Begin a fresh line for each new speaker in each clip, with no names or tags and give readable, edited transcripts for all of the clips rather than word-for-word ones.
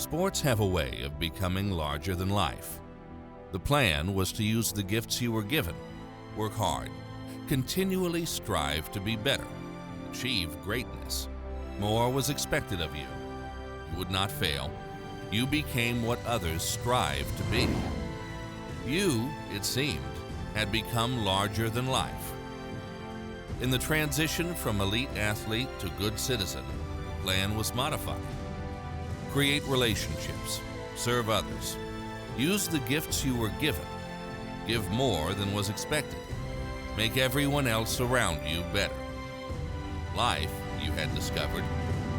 Sports have a way of becoming larger than life. The plan was to use the gifts you were given, work hard, continually strive to be better, achieve greatness. More was expected of you. You would not fail. You became what others strive to be. You, it seemed, had become larger than life. In the transition from elite athlete to good citizen, the plan was modified. Create relationships, serve others, use the gifts you were given, give more than was expected, make everyone else around you better. Life, you had discovered,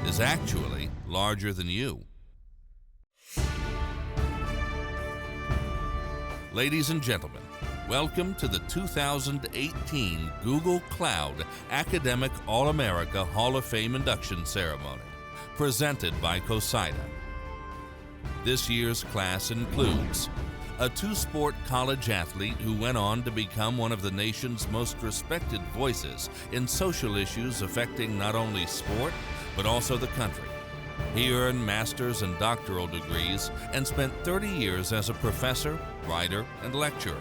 is actually larger than you. Ladies and gentlemen, welcome to the 2018 Google Cloud Academic All-America Hall of Fame Induction Ceremony, presented by COSIDA. This year's class includes a two-sport college athlete who went on to become one of the nation's most respected voices in social issues affecting not only sport, but also the country. He earned master's and doctoral degrees and spent 30 years as a professor, writer, and lecturer.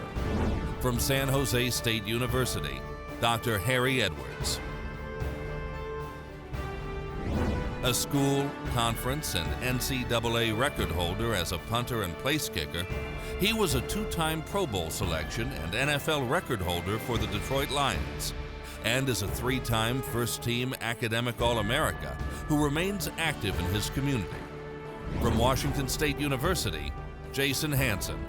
From San José State University, Dr. Harry Edwards. A school, conference, and NCAA record holder as a punter and place kicker, he was a two-time Pro Bowl selection and NFL record holder for the Detroit Lions, and is a three-time first-team Academic All-America who remains active in his community. From Washington State University, Jason Hanson.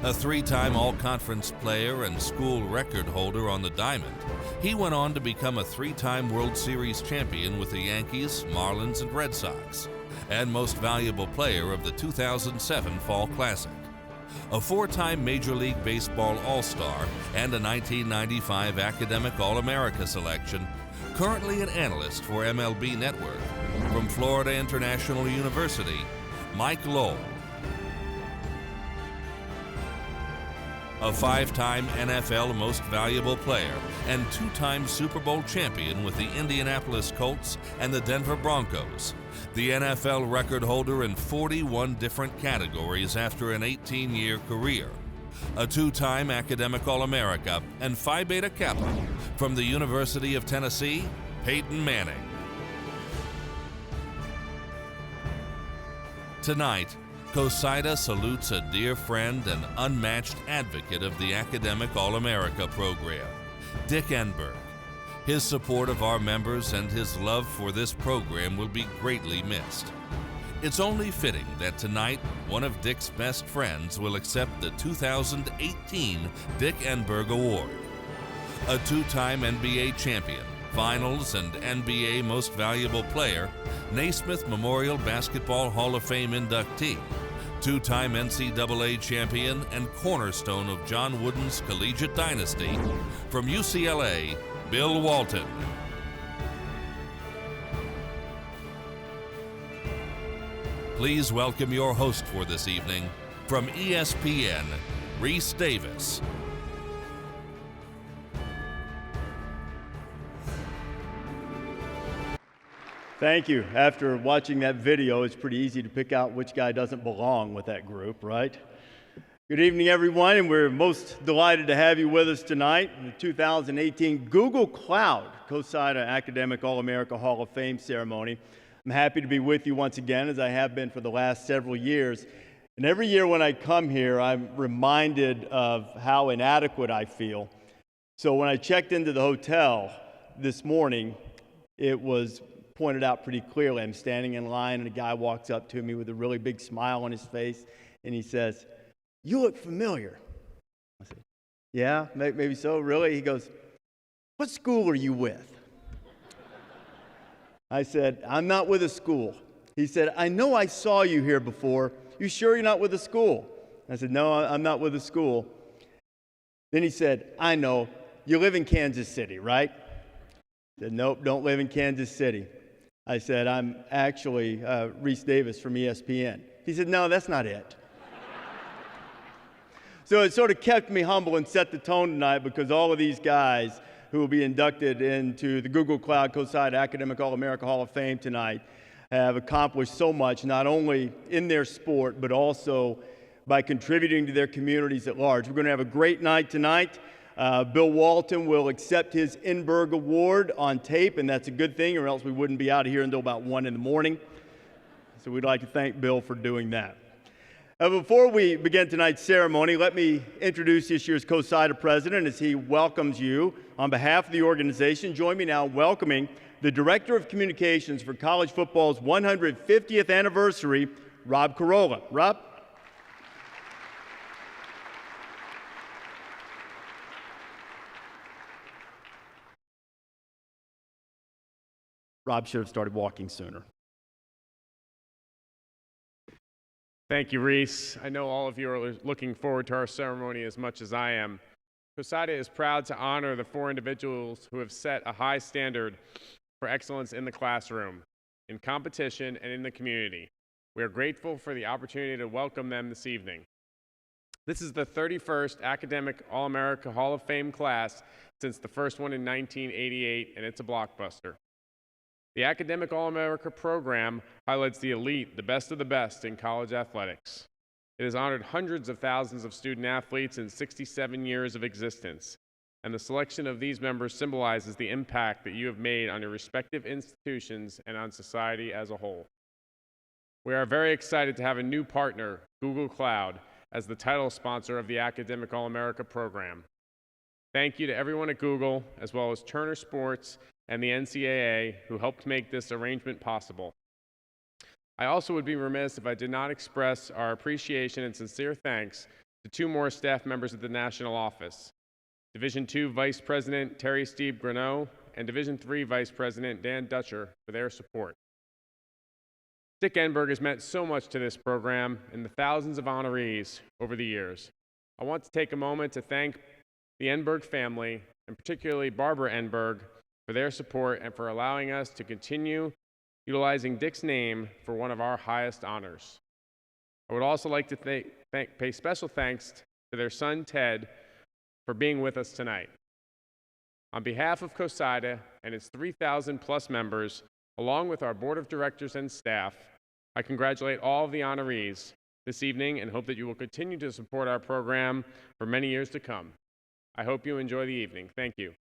A three-time All-Conference player and school record holder on the diamond, he went on to become a three-time World Series champion with the Yankees, Marlins, and Red Sox, and Most Valuable Player of the 2007 Fall Classic. A four-time Major League Baseball All-Star and a 1995 Academic All-America selection, currently an analyst for MLB Network. From Florida International University, Mike Lowell. A five-time NFL Most Valuable Player and two-time Super Bowl champion with the Indianapolis Colts and the Denver Broncos. The NFL record holder in 41 different categories after an 18-year career. A two-time Academic All-America and Phi Beta Kappa from the University of Tennessee, Peyton Manning. Tonight, COSIDA salutes a dear friend and unmatched advocate of the Academic All-America program, Dick Enberg. His support of our members and his love for this program will be greatly missed. It's only fitting that tonight, one of Dick's best friends will accept the 2018 Dick Enberg Award. A two-time NBA champion, Finals and NBA Most Valuable Player, Naismith Memorial Basketball Hall of Fame inductee, two-time NCAA champion and cornerstone of John Wooden's collegiate dynasty, from UCLA, Bill Walton. Please welcome your host for this evening, from ESPN, Rece Davis.
Thank you. After watching that video, it's pretty easy to pick out which guy doesn't belong with that group, right? Good evening, everyone, and we're most delighted to have you with us tonight in the 2018 Google Cloud COSIDA Academic All-America Hall of Fame ceremony. I'm happy to be with you once again, as I have been for the last several years. And every year when I come here, I'm reminded of how inadequate I feel. So when I checked into the hotel this morning, it was pointed out pretty clearly. I'm standing in line, and a guy walks up to me with a really big smile on his face, and he says, "You look familiar." I said, "Yeah, maybe so, really?" He goes, "What school are you with?" I said, "I'm not with a school." He said, "I know I saw you here before. You sure you're not with a school?" I said, "No, I'm not with a school." Then he said, "I know. You live in Kansas City, right?" I said, "Nope, don't live in Kansas City." I said, "I'm actually Rece Davis from ESPN." He said, "No, that's not it." So it sort of kept me humble and set the tone tonight, because all of these guys who will be inducted into the Google Cloud CoSIDA Academic All-America Hall of Fame tonight, have accomplished so much, not only in their sport, but also by contributing to their communities at large. We're going to have a great night tonight. Bill Walton will accept his Enberg Award on tape, and that's a good thing, or else we wouldn't be out of here until about 1 in the morning. So we'd like to thank Bill for doing that. Before we begin tonight's ceremony, let me introduce this year's CoSIDA president as he welcomes you on behalf of the organization. Join me now in welcoming the Director of Communications for college football's 150th anniversary, Rob Carolla. Rob? Rob should have started walking sooner.
Thank you, Rece. I know all of you are looking forward to our ceremony as much as I am. CoSIDA is proud to honor the 4 individuals who have set a high standard for excellence in the classroom, in competition, and in the community. We are grateful for the opportunity to welcome them this evening. This is the 31st Academic All-America Hall of Fame class since the first one in 1988, and it's a blockbuster. The Academic All-America program highlights the elite, the best of the best in college athletics. It has honored hundreds of thousands of student athletes in 67 years of existence, and the selection of these members symbolizes the impact that you have made on your respective institutions and on society as a whole. We are very excited to have a new partner, Google Cloud, as the title sponsor of the Academic All-America program. Thank you to everyone at Google, as well as Turner Sports and the NCAA, who helped make this arrangement possible. I also would be remiss if I did not express our appreciation and sincere thanks to 2 more staff members at the national office, Division II Vice President Terry Steve Greneau and Division III Vice President Dan Dutcher for their support. Dick Enberg has meant so much to this program and the thousands of honorees over the years. I want to take a moment to thank the Enberg family, and particularly Barbara Enberg, for their support and for allowing us to continue utilizing Dick's name for one of our highest honors. I would also like to pay special thanks to their son, Ted, for being with us tonight. On behalf of CoSIDA and its 3,000 plus members, along with our board of directors and staff, I congratulate all of the honorees this evening and hope that you will continue to support our program for many years to come. I hope you enjoy the evening. Thank you.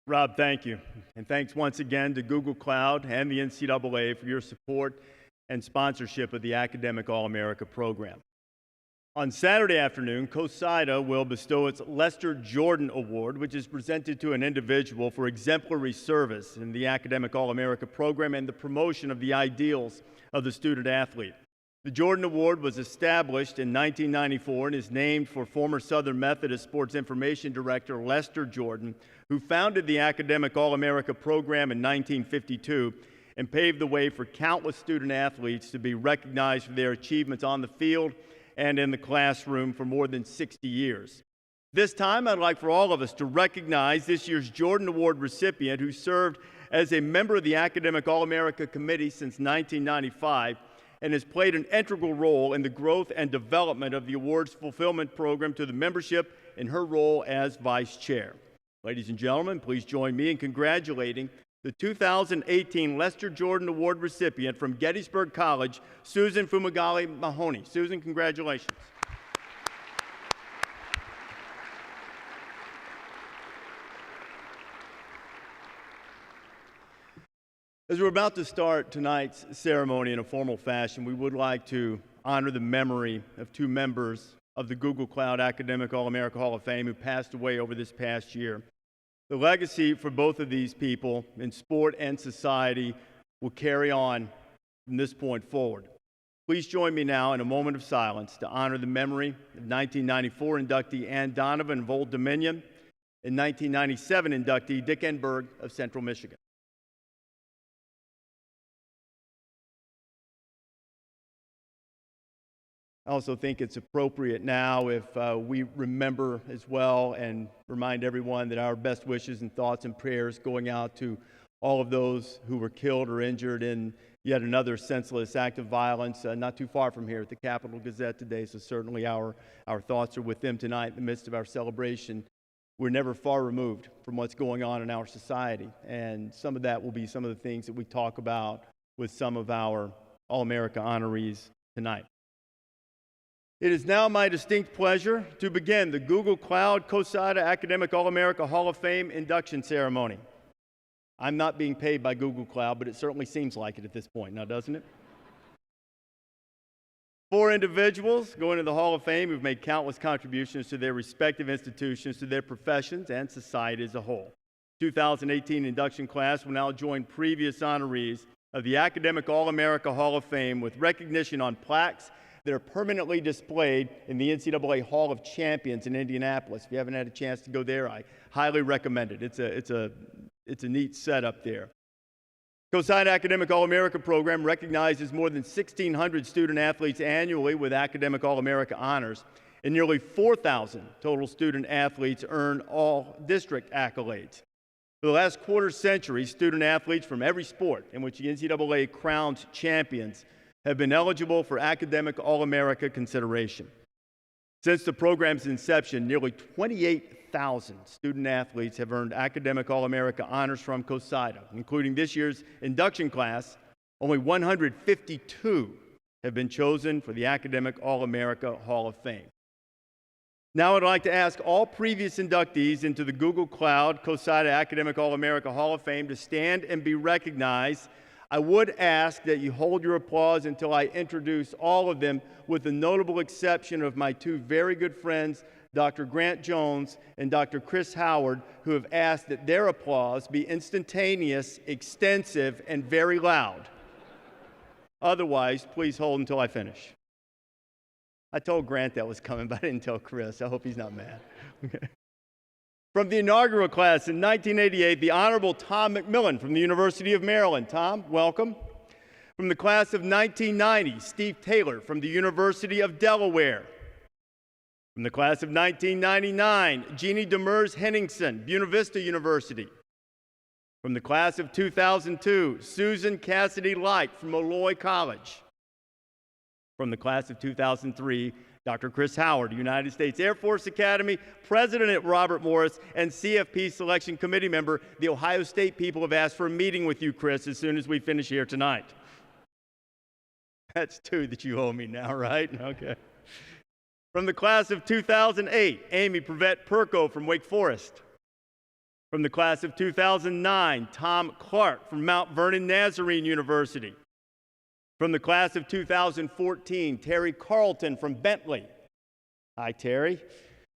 Rob, thank you. And thanks once again to Google Cloud and the NCAA for your support and sponsorship of the Academic All-America program. On Saturday afternoon, CoSIDA will bestow its Lester Jordan Award, which is presented to an individual for exemplary service in the Academic All-America program and the promotion of the ideals of the student athlete. The Jordan Award was established in 1994 and is named for former Southern Methodist Sports Information Director Lester Jordan, who founded the Academic All-America program in 1952 and paved the way for countless student athletes to be recognized for their achievements on the field and in the classroom for more than 60 years. This time, I'd like for all of us to recognize this year's Jordan Award recipient who served as a member of the Academic All-America Committee since 1995 and has played an integral role in the growth and development of the awards fulfillment program to the membership in her role as vice chair. Ladies and gentlemen, please join me in congratulating the 2018 Lester Jordan Award recipient from Gettysburg College, Susan Fumagalli Mahoney. Susan, congratulations. As we're about to start tonight's ceremony in a formal fashion, we would like to honor the memory of 2 members of the Google Cloud Academic All-America Hall of Fame who passed away over this past year. The legacy for both of these people in sport and society will carry on from this point forward. Please join me now in a moment of silence to honor the memory of 1994 inductee Ann Donovan of Old Dominion and 1997 inductee Dick Enberg of Central Michigan. I also think it's appropriate now if we remember as well and remind everyone that our best wishes and thoughts and prayers going out to all of those who were killed or injured in yet another senseless act of violence not too far from here at the Capitol Gazette today, so certainly our thoughts are with them tonight in the midst of our celebration. We're never far removed from what's going on in our society, and some of that will be some of the things that we talk about with some of our All-America honorees tonight. It is now my distinct pleasure to begin the Google Cloud COSADA Academic All-America Hall of Fame induction ceremony. I'm not being paid by Google Cloud, but it certainly seems like it at this point now, doesn't it? 4 individuals go into the Hall of Fame who've made countless contributions to their respective institutions, to their professions, and society as a whole. 2018 induction class will now join previous honorees of the Academic All-America Hall of Fame with recognition on plaques that are permanently displayed in the NCAA Hall of Champions in Indianapolis. If you haven't had a chance to go there, I highly recommend it. It's a neat setup there. COSADA Academic All-America program recognizes more than 1,600 student athletes annually with Academic All-America honors, and nearly 4,000 total student athletes earn all-district accolades. For the last quarter century, student athletes from every sport in which the NCAA crowns champions have been eligible for Academic All-America consideration. Since the program's inception, nearly 28,000 student athletes have earned Academic All-America honors from COSADA. Including this year's induction class, only 152 have been chosen for the Academic All-America Hall of Fame. Now I'd like to ask all previous inductees into the Google Cloud COSADA Academic All-America Hall of Fame to stand and be recognized. I would ask that you hold your applause until I introduce all of them, with the notable exception of my 2 very good friends, Dr. Grant Jones and Dr. Chris Howard, who have asked that their applause be instantaneous, extensive, and very loud. Otherwise, please hold until I finish. I told Grant that was coming, but I didn't tell Chris. I hope he's not mad. Okay. From the inaugural class in 1988, the Honorable Tom McMillan from the University of Maryland. Tom, welcome. From the class of 1990, Steve Taylor from the University of Delaware. From the class of 1999, Jeannie Demers Henningsen, Buena Vista University. From the class of 2002, Susan Cassidy Light from Molloy College. From the class of 2003, Dr. Chris Howard, United States Air Force Academy, President at Robert Morris, and CFP Selection Committee member. The Ohio State people have asked for a meeting with you, Chris, as soon as we finish here tonight. That's 2 that you owe me now, right? Okay. From the class of 2008, Amy Prevette Perko from Wake Forest. From the class of 2009, Tom Clark from Mount Vernon Nazarene University. From the class of 2014, Terry Carlton from Bentley. Hi, Terry.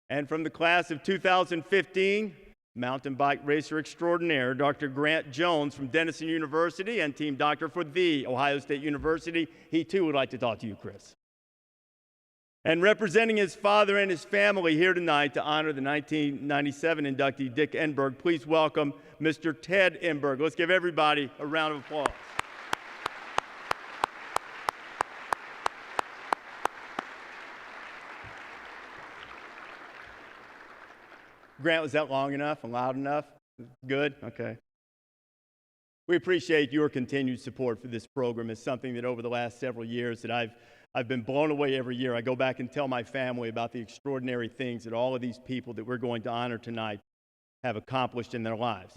And from the class of 2015, mountain bike racer extraordinaire, Dr. Grant Jones from Denison University and team doctor for the Ohio State University. He too would like to talk to you, Chris. And representing his father and his family here tonight to honor the 1997 inductee, Dick Enberg, please welcome Mr. Ted Enberg. Let's give everybody a round of applause. Grant, was that long enough and loud enough? Good? Okay. We appreciate your continued support for this program. It's something that over the last several years that I've been blown away every year. I go back and tell my family about the extraordinary things that all of these people that we're going to honor tonight have accomplished in their lives.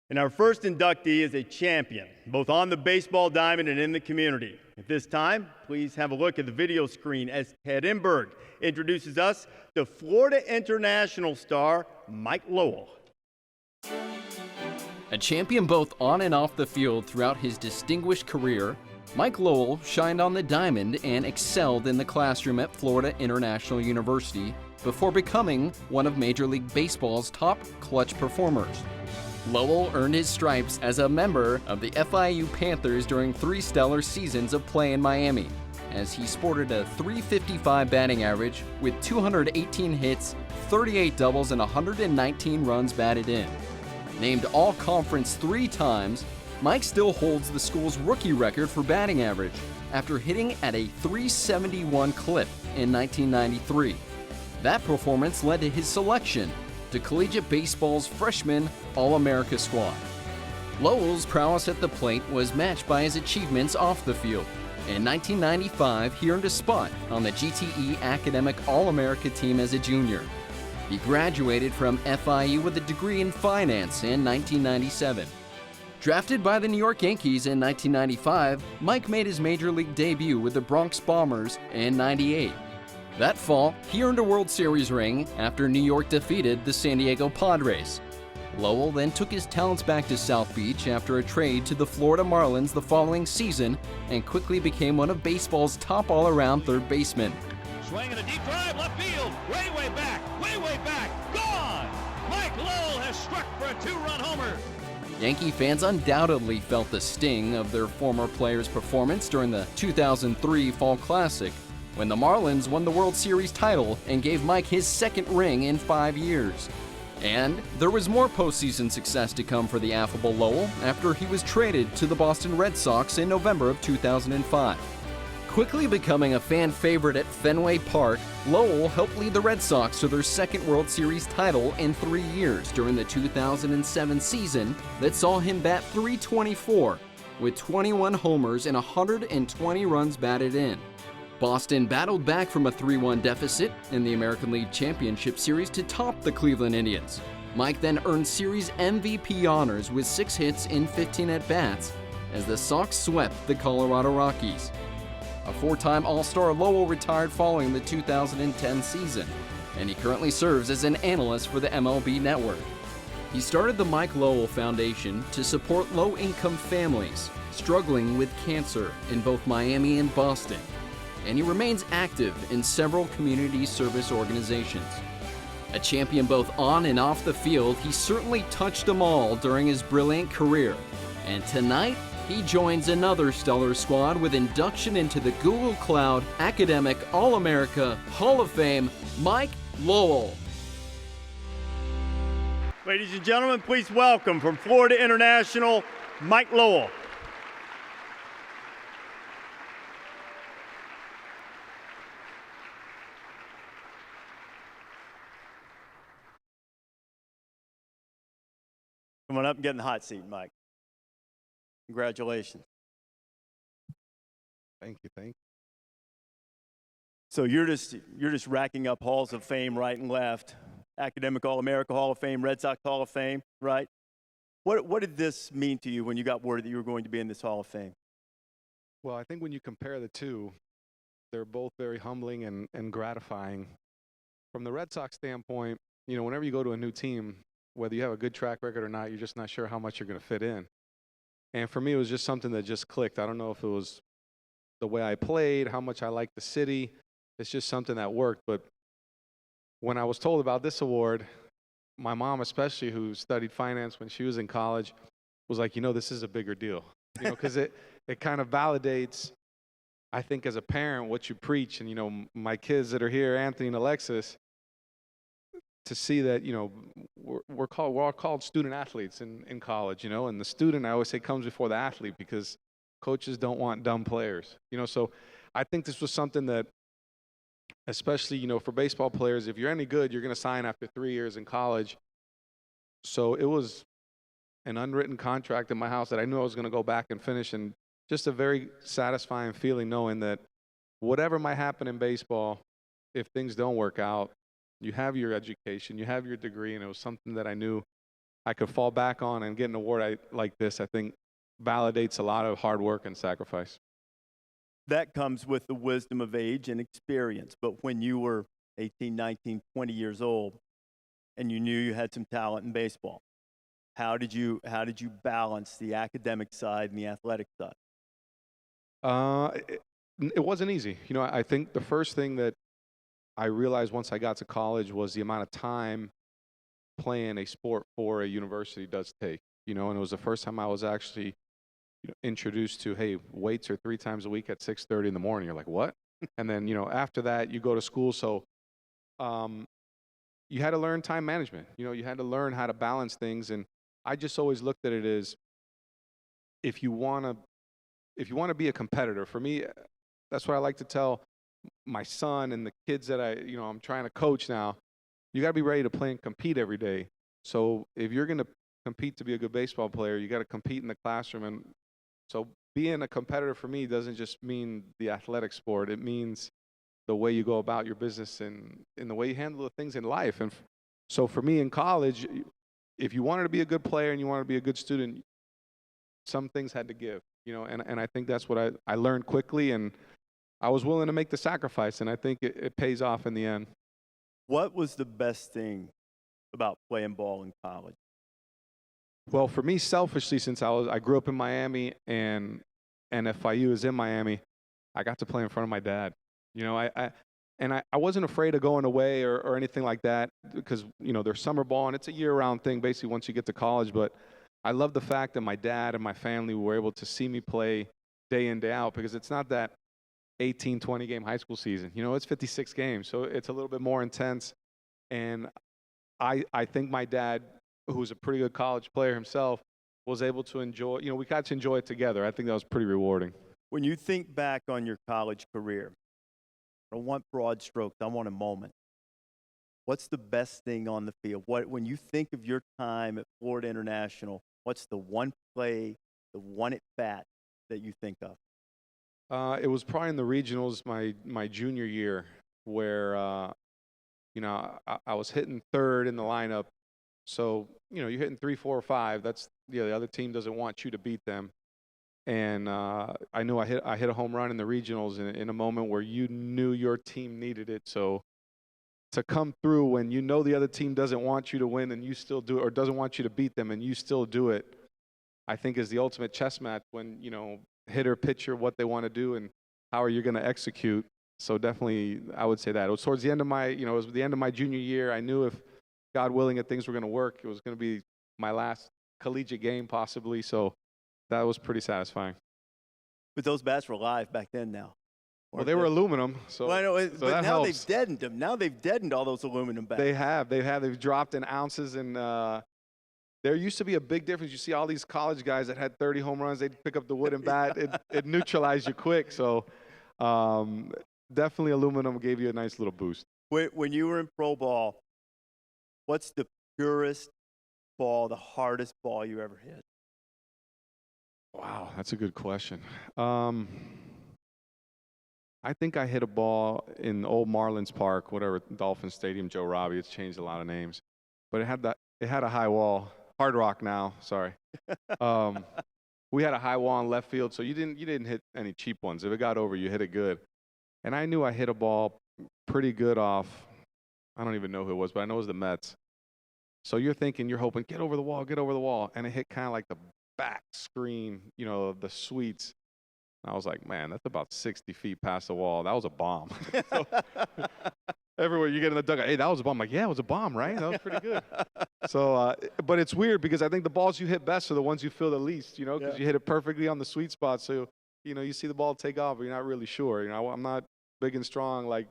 And our first inductee is a champion, both on the baseball diamond and in the community. At this time, please have a look at the video screen as Ted Enberg introduces us to Florida International star Mike Lowell.
A champion both on and off the field throughout his distinguished career, Mike Lowell shined on the diamond and excelled in the classroom at Florida International University before becoming one of Major League Baseball's top clutch performers. Lowell earned his stripes as a member of the FIU Panthers during 3 stellar seasons of play in Miami, as he sported a .355 batting average with 218 hits, 38 doubles, and 119 runs batted in. Named All-Conference 3 times, Mike still holds the school's rookie record for batting average after hitting at a .371 clip in 1993. That performance led to his selection to collegiate baseball's freshman All-America squad. Lowell's prowess at the plate was matched by his achievements off the field. In 1995, he earned a spot on the GTE Academic All-America team as a junior. He graduated from FIU with a degree in finance in 1997. Drafted by the New York Yankees in 1995, Mike made his major league debut with the Bronx Bombers in '98. That fall, he earned a World Series ring after New York defeated the San Diego Padres. Lowell then took his talents back to South Beach after a trade to the Florida Marlins the following season and quickly became one of baseball's top all-around third basemen.
Swinging a deep drive, left field, way back, way back, gone! Mike Lowell has struck for a two-run homer.
Yankee fans undoubtedly felt the sting of their former player's performance during the 2003 Fall Classic, when the Marlins won the World Series title and gave Mike his second ring in 5 years. And there was more postseason success to come for the affable Lowell after he was traded to the Boston Red Sox in November of 2005. Quickly becoming a fan favorite at Fenway Park, Lowell helped lead the Red Sox to their second World Series title in 3 years during the 2007 season that saw him bat .324 with 21 homers and 120 runs batted in. Boston battled back from a 3-1 deficit in the American League Championship Series to top the Cleveland Indians. Mike then earned Series MVP honors with 6 hits in 15 at-bats as the Sox swept the Colorado Rockies. A 4-time All-Star, Lowell retired following the 2010 season, and he currently serves as an analyst for the MLB Network. He started the Mike Lowell Foundation to support low-income families struggling with cancer in both Miami and Boston, and he remains active in several community service organizations. A champion both on and off the field, he certainly touched them all during his brilliant career, and tonight, he joins another stellar squad with induction into the Google Cloud Academic All-America Hall of Fame, Mike Lowell.
Ladies and gentlemen, please welcome from Florida International, Mike Lowell. Come on up and get in the hot seat, Mike. Congratulations.
Thank you.
So you're just racking up halls of fame right and left. Academic All-America Hall of Fame, Red Sox Hall of Fame, right? What did this mean to you when you got word that you were going to be in this Hall of Fame?
Well, I think when you compare the two, they're both very humbling and gratifying. From the Red Sox standpoint, whenever you go to a new team, whether you have a good track record or not, you're just not sure how much you're going to fit in. And for me, it was just something that just clicked. I don't know if it was the way I played, how much I liked the city. It's just something that worked. But when I was told about this award, my mom especially, who studied finance when she was in college, was like, this is a bigger deal. Because it kind of validates, I think, as a parent, what you preach. And, my kids that are here, Anthony and Alexis, to see that, we're all called student athletes in college, and the student, I always say, comes before the athlete because coaches don't want dumb players, so I think this was something that, especially, for baseball players, if you're any good, you're going to sign after 3 years in college. So it was an unwritten contract in my house that I knew I was going to go back and finish, and just a very satisfying feeling knowing that whatever might happen in baseball, if things don't work out, you have your education, you have your degree, and it was something that I knew I could fall back on, and get an award like this, I think, validates a lot of hard work and sacrifice.
That comes with the wisdom of age and experience. But when you were 18, 19, 20 years old, and you knew you had some talent in baseball, how did you balance the academic side and the athletic side?
It wasn't easy. I think the first thing that I realized once I got to college was the amount of time playing a sport for a university does take, and it was the first time I was actually introduced to, hey, weights are 3 times a week at 6:30 in the morning. You're like, what? And then, after that, you go to school. So you had to learn time management. You had to learn how to balance things. And I just always looked at it as, if you want to be a competitor, for me, that's what I like to tell my son and the kids that I'm trying to coach now. You got to be ready to play and compete every day. So if you're going to compete to be a good baseball player. You got to compete in the classroom. And so being a competitor for me doesn't just mean the athletic sport. It means the way you go about your business and the way you handle the things in life. And so for me in college, if you wanted to be a good player and you wanted to be a good student, some things had to give, and I think that's what I learned quickly, and I was willing to make the sacrifice, and I think it pays off in the end.
What was the best thing about playing ball in college?
Well, for me, selfishly, since I grew up in Miami and FIU is in Miami, I got to play in front of my dad. I wasn't afraid of going away or anything like that because, there's summer ball and it's a year-round thing basically once you get to college. But I love the fact that my dad and my family were able to see me play day in, day out, because it's not that 18, 20-game high school season. It's 56 games, so it's a little bit more intense. And I think my dad, who's a pretty good college player himself, was able to enjoy, we got to enjoy it together. I think that was pretty rewarding.
When you think back on your college career, I don't want broad strokes, I want a moment. What's the best thing on the field? When you think of your time at Florida International, what's the one play, the one at bat that you think of?
It was probably in the regionals my junior year where, I was hitting third in the lineup. So, you're hitting 3, 4, or 5. That's, the other team doesn't want you to beat them. And I knew I hit a home run in the regionals in a moment where you knew your team needed it. So to come through when the other team doesn't want you to win and you still do it, or doesn't want you to beat them and you still do it, I think is the ultimate chess match when, hitter, pitcher, what they want to do and how are you going to execute. So definitely I would say that. It was towards the end of my, it was the end of my junior year. I knew if God willing, if things were going to work, it was going to be my last collegiate game possibly. So that was pretty satisfying.
But those bats were live back then now.
Well, they were aluminum, so,
well, I know,
so
but
that
now
helps.
they've deadened them. Now they've deadened all those aluminum bats.
They have. They've dropped in ounces, and there used to be a big difference. You see all these college guys that had 30 home runs, they'd pick up the wooden bat. It neutralized you quick. So definitely aluminum gave you a nice little boost.
When you were in pro ball, what's the purest ball, the hardest ball you ever hit?
Wow, that's a good question. I think I hit a ball in old Marlins Park, whatever, Dolphin Stadium, Joe Robbie. It's changed a lot of names. But it had a high wall. Hard Rock now, sorry. We had a high wall in left field, so you didn't hit any cheap ones. If it got over, you hit it good. And I knew I hit a ball pretty good off, I don't even know who it was, but I know it was the Mets. So you're hoping, get over the wall. And it hit kind of like the back screen, of the suites. I was like, man, that's about 60 feet past the wall. That was a bomb. So, everywhere you get in the dugout, hey, that was a bomb. I'm like, yeah, it was a bomb, right? That was pretty good. So, but it's weird because I think the balls you hit best are the ones you feel the least, because you hit it perfectly on the sweet spot. So, you see the ball take off, but you're not really sure. I'm not big and strong like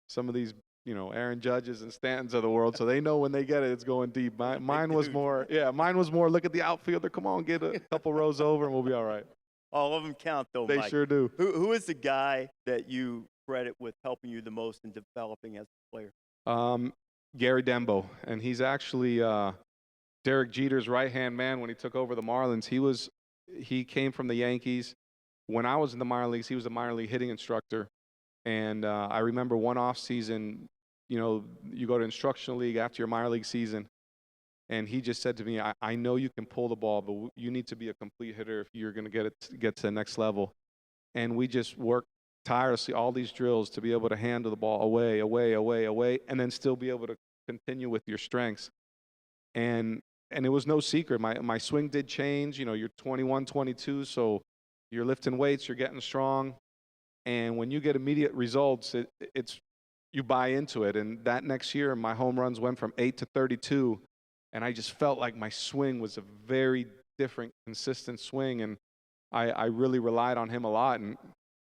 some of these, Aaron Judges and Stantons of the world. So they know when they get it, it's going deep. Mine was more, look at the outfielder. Come on, get a couple rows over and we'll be all right.
All of them count, though,
They
Mike.
sure do.
Who is the guy that you credit with helping you the most in developing as a player?
Gary Dembo, and he's actually Derek Jeter's right-hand man when he took over the Marlins. He came from the Yankees. When I was in the minor leagues, he was the minor league hitting instructor. And I remember one off season, you go to instructional league after your minor league season, and he just said to me, I know you can pull the ball, but you need to be a complete hitter if you're going to get to the next level. And we just worked tirelessly all these drills to be able to handle the ball away, and then still be able to continue with your strengths. And it was no secret. My swing did change. You're 21, 22, so you're lifting weights, you're getting strong. And when you get immediate results, you buy into it. And that next year, my home runs went from 8 to 32. And I just felt like my swing was a very different, consistent swing. And I really relied on him a lot. And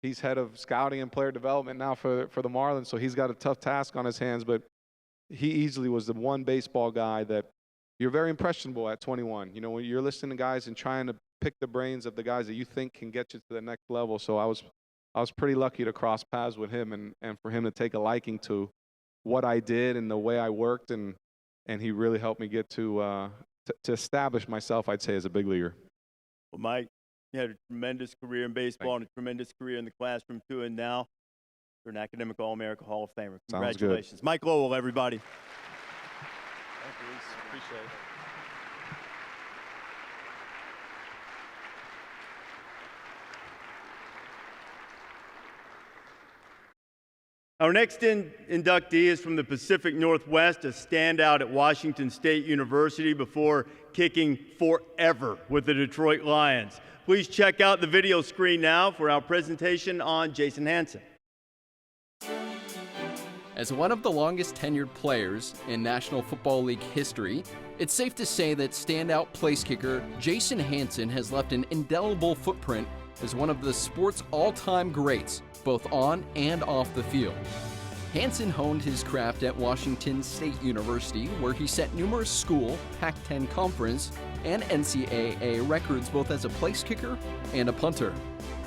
he's head of scouting and player development now for the Marlins. So he's got a tough task on his hands. But he easily was the one baseball guy that you're very impressionable at 21. When you're listening to guys and trying to pick the brains of the guys that you think can get you to the next level. So I was pretty lucky to cross paths with him and for him to take a liking to what I did and the way I worked. And he really helped me get to to establish myself, I'd say, as a big leaguer.
Well, Mike, you had a tremendous career in baseball and a tremendous career in the classroom, too, and now you're an academic All-America Hall of Famer. Congratulations.
Good.
Mike Lowell, everybody.
Thank you, Reese. Appreciate it.
Our next inductee is from the Pacific Northwest, a standout at Washington State University before kicking forever with the Detroit Lions. Please check out the video screen now for our presentation on Jason Hanson.
As one of the longest tenured players in National Football League history, it's safe to say that standout place kicker Jason Hanson has left an indelible footprint as one of the sport's all-time greats, both on and off the field. Hanson honed his craft at Washington State University, where he set numerous school, Pac-10 conference, and NCAA records both as a place kicker and a punter.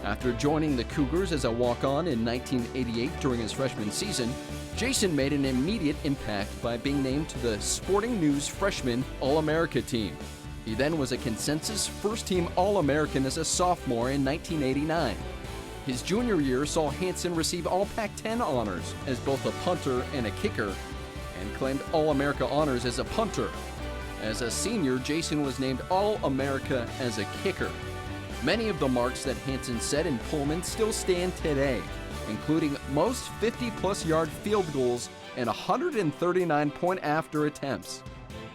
After joining the Cougars as a walk-on in 1988 during his freshman season, Jason made an immediate impact by being named to the Sporting News Freshman All-America team. He then was a consensus first-team All-American as a sophomore in 1989. His junior year saw Hanson receive all Pac-10 honors as both a punter and a kicker, and claimed All-America honors as a punter. As a senior, Jason was named All-America as a kicker. Many of the marks that Hanson set in Pullman still stand today, including most 50-plus yard field goals and 139 point-after attempts.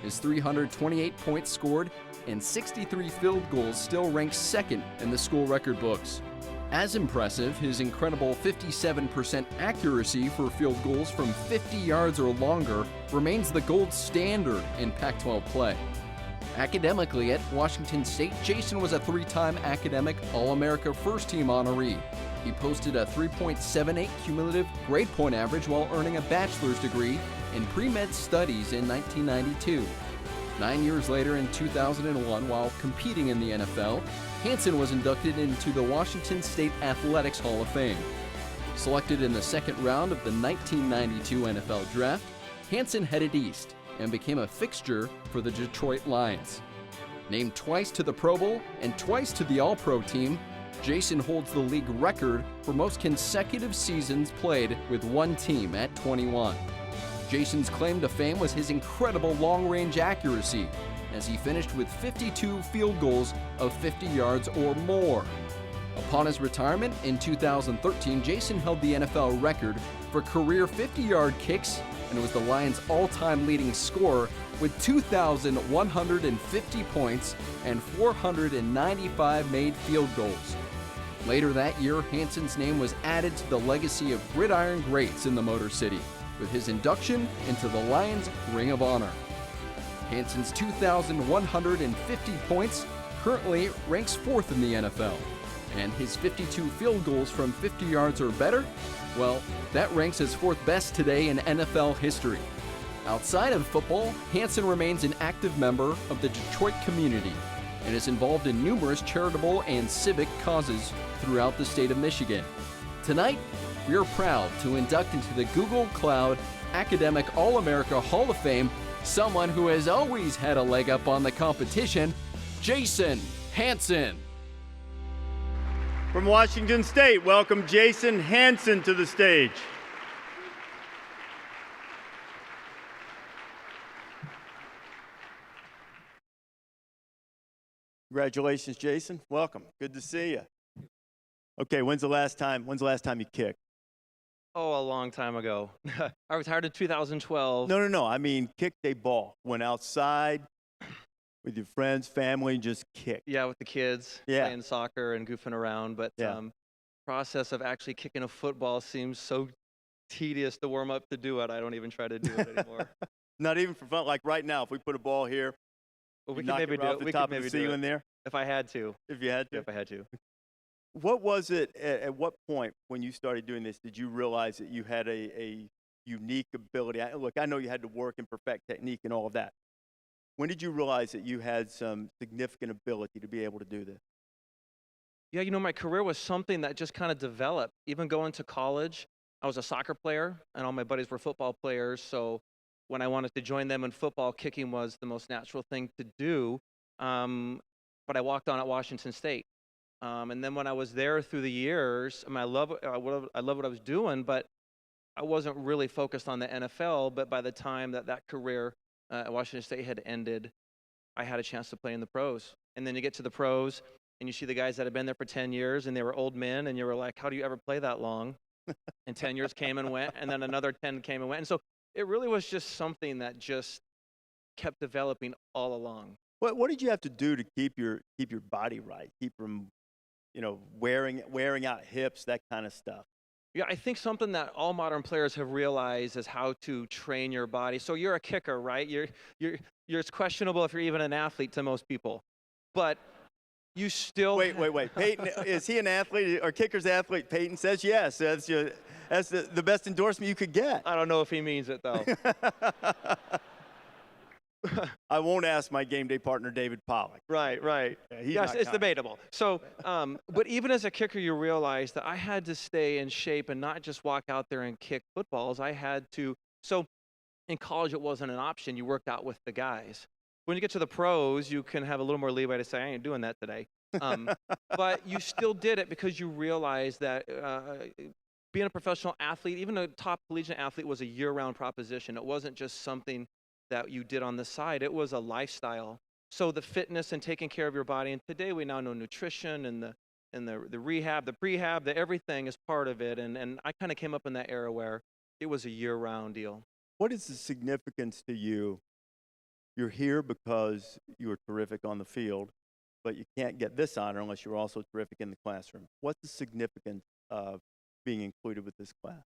His 328 points scored and 63 field goals still rank second in the school record books. As impressive, his incredible 57% accuracy for field goals from 50 yards or longer remains the gold standard in Pac-12 play. Academically at Washington State, Jason was a three-time academic All-America first-team honoree. He posted a 3.78 cumulative grade point average while earning a bachelor's degree in pre-med studies in 1992. 9 years later, in 2001, while competing in the NFL, Hanson was inducted into the Washington State Athletics Hall of Fame. Selected in the second round of the 1992 NFL Draft, Hanson headed east and became a fixture for the Detroit Lions. Named twice to the Pro Bowl and twice to the All-Pro team, Jason holds the league record for most consecutive seasons played with one team at 21. Jason's claim to fame was his incredible long-range accuracy, as he finished with 52 field goals of 50 yards or more. Upon his retirement in 2013, Jason held the NFL record for career 50-yard kicks and was the Lions' all-time leading scorer with 2,150 points and 495 made field goals. Later that year, Hanson's name was added to the legacy of gridiron greats in the Motor City, with his induction into the Lions Ring of Honor. Hanson's 2,150 points currently ranks fourth in the NFL, and his 52 field goals from 50 yards or better, well, that ranks as fourth best today in NFL history. Outside of football, Hanson remains an active member of the Detroit community and is involved in numerous charitable and civic causes throughout the state of Michigan. Tonight, we are proud to induct into the Google Cloud Academic All-America Hall of Fame someone who has always had a leg up on the competition, Jason Hanson.
From Washington State, welcome Jason Hanson to the stage. Congratulations, Jason. Welcome. Good to see you. Okay, when's the last time you kicked?
Oh, a long time ago. I retired in 2012.
No. I mean, kicked a ball. Went outside with your friends, family, and just kicked.
Yeah, with the kids, playing soccer and goofing around. But process of actually kicking a football seems so tedious to warm up to do it. I don't even try to do it anymore.
Not even for fun. Like right now, if we put a ball here,
well, we could maybe do it.
We could maybe do it there.
If I had to.
If you had to.
If I had to.
What was it, at what point when you started doing this, did you realize that you had a unique ability? Look, I know you had to work and perfect technique and all of that. When did you realize that you had some significant ability to be able to do this?
Yeah, my career was something that just kind of developed. Even going to college, I was a soccer player, and all my buddies were football players. So when I wanted to join them in football, kicking was the most natural thing to do. But I walked on at Washington State. And then when I was there through the years, I love what I was doing, but I wasn't really focused on the NFL. But by the time that career at Washington State had ended, I had a chance to play in the pros. And then you get to the pros, and you see the guys that had been there for 10 years, and they were old men, and you were like, how do you ever play that long? And 10 years came and went, and then another 10 came and went. And so it really was just something that just kept developing all along.
What did you have to do to keep your body right, keep from, wearing out hips, that kind of stuff?
Yeah, I think something that all modern players have realized is how to train your body. So you're a kicker, right? It's questionable if you're even an athlete to most people, but you still
wait. Peyton, is he an athlete or kicker's athlete? Peyton says yes. That's the best endorsement you could get.
I don't know if he means it though.
I won't ask my game day partner, David Pollack.
Right.
Yeah,
yes, it's debatable. So, but even as a kicker, you realize that I had to stay in shape and not just walk out there and kick footballs. I had to. So in college, it wasn't an option. You worked out with the guys. When you get to the pros, you can have a little more leeway to say, I ain't doing that today. But you still did it because you realized that being a professional athlete, even a top collegiate athlete, was a year-round proposition. It wasn't just something that you did on the side. It was a lifestyle. So the fitness and taking care of your body, and today we now know nutrition and the rehab, the prehab, the everything is part of it. And I kind of came up in that era where it was a year-round deal.
What is the significance to you? You're here because you were terrific on the field, but you can't get this honor unless you're also terrific in the classroom. What's the significance of being included with this class?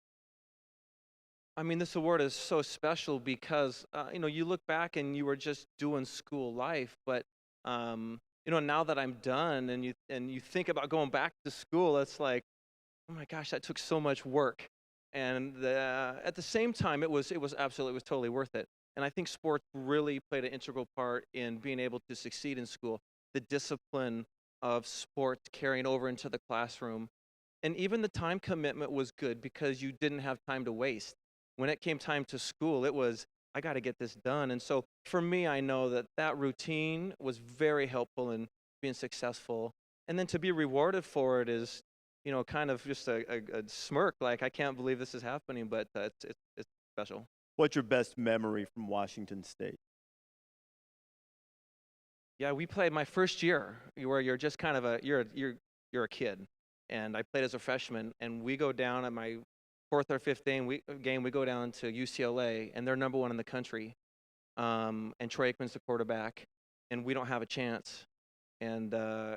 I mean, this award is so special because, you look back and you were just doing school life, but, now that I'm done and you think about going back to school, it's like, oh my gosh, that took so much work. And at the same time, it was totally worth it. And I think sports really played an integral part in being able to succeed in school. The discipline of sports carrying over into the classroom. And even the time commitment was good because you didn't have time to waste. When it came time to school, it was, I got to get this done. And so for me, I know that routine was very helpful in being successful. And then to be rewarded for it is, kind of just a smirk, like, I can't believe this is happening, but it's special.
What's your best memory from Washington State?
Yeah, we played my first year where you're just kind of you're a kid. And I played as a freshman, and we go down at my fourth or fifth game, we go down to UCLA, and they're number one in the country. And Troy Aikman's the quarterback, and we don't have a chance. And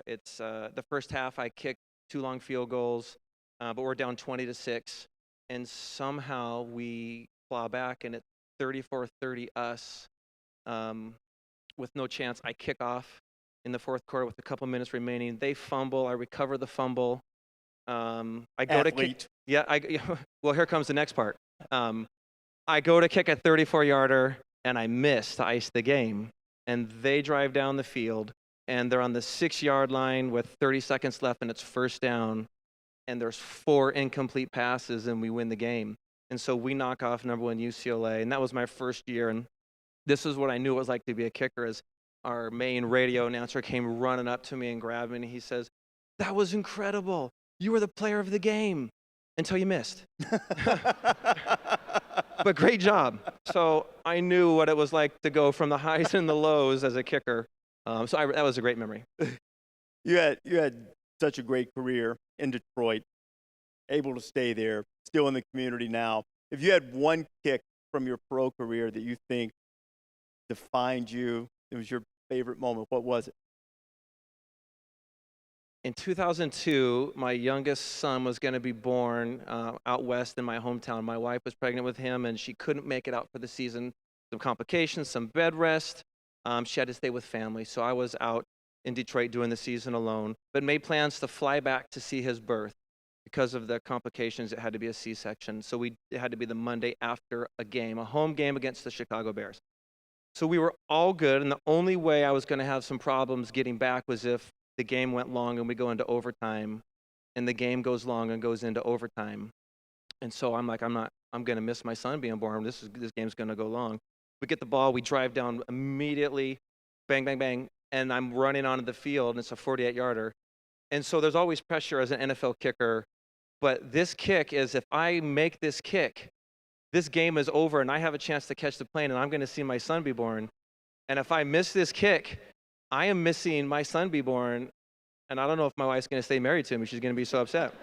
it's the first half I kicked 2 long field goals, but we're down 20-6, and somehow we claw back, and it's 34-30 us with no chance. I kick off in the fourth quarter with a couple minutes remaining. They fumble. I recover the fumble. I go to kick. Yeah. Well, here comes the next part. I go to kick a 34-yarder, and I miss to ice the game. And they drive down the field, and they're on the 6-yard line with 30 seconds left, and it's first down. And there's 4 incomplete passes, and we win the game. And so we knock off number 1 UCLA, and that was my first year. And this is what I knew it was like to be a kicker. As our main radio announcer came running up to me and grabbed me, and he says, "That was incredible. You were the player of the game until you missed." But great job. So I knew what it was like to go from the highs and the lows as a kicker. That was a great memory.
You had such a great career in Detroit, able to stay there, still in the community now. If you had one kick from your pro career that you think defined you, it was your favorite moment, what was it?
In 2002, my youngest son was going to be born out west in my hometown. My wife was pregnant with him, and she couldn't make it out for the season. Some complications, some bed rest. She had to stay with family, so I was out in Detroit doing the season alone, but made plans to fly back to see his birth. Because of the complications, it had to be a C-section, so it had to be the Monday after a game, a home game against the Chicago Bears. So we were all good, and the only way I was going to have some problems getting back was if the game went long and we go into overtime, and the game goes long and goes into overtime. And so I'm like, I'm going to miss my son being born. This game's going to go long. We get the ball, we drive down immediately, bang, bang, bang, and I'm running onto the field, and it's a 48-yarder. And so there's always pressure as an NFL kicker. But this kick is, if I make this kick, this game is over, and I have a chance to catch the plane, and I'm going to see my son be born. And if I miss this kick, I am missing my son be born, and I don't know if my wife's going to stay married to me. She's going to be so upset.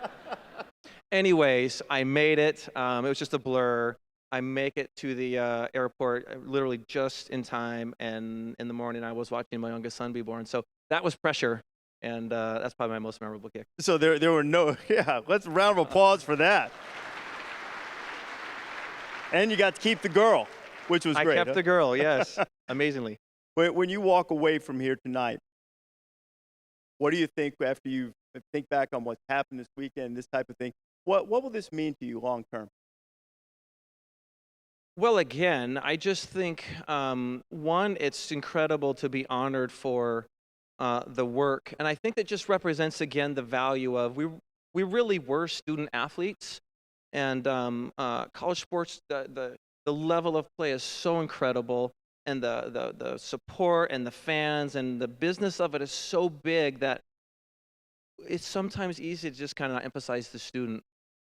Anyways, I made it. It was just a blur. I make it to the airport literally just in time, and in the morning I was watching my youngest son be born. So that was pressure, and that's probably my most memorable kick.
So there were no, yeah, let's round of applause for that. And you got to keep the girl, which was great.
I kept the girl, yes, amazingly.
When you walk away from here tonight, what do you think after you think back on what's happened this weekend, this type of thing? What will this mean to you long term?
Well, again, I just think, one, it's incredible to be honored for the work. And I think that just represents, again, the value of we really were student athletes. And college sports, the level of play is so incredible. And the support and the fans and the business of it is so big that it's sometimes easy to just kind of not emphasize the student.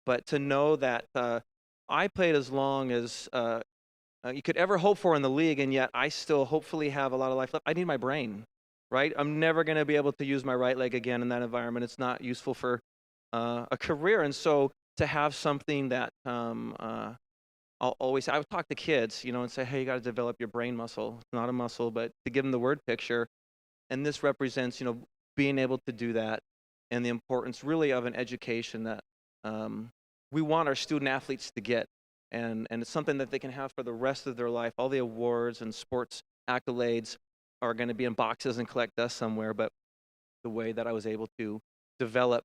But to know that I played as long as you could ever hope for in the league, and yet I still hopefully have a lot of life left. I need my brain, right? I'm never going to be able to use my right leg again in that environment. It's not useful for a career. And so to have something that I would talk to kids, and say, hey, you got to develop your brain muscle. It's not a muscle, but to give them the word picture. And this represents, being able to do that, and the importance really of an education that we want our student athletes to get. And it's something that they can have for the rest of their life. All the awards and sports accolades are going to be in boxes and collect dust somewhere. But the way that I was able to develop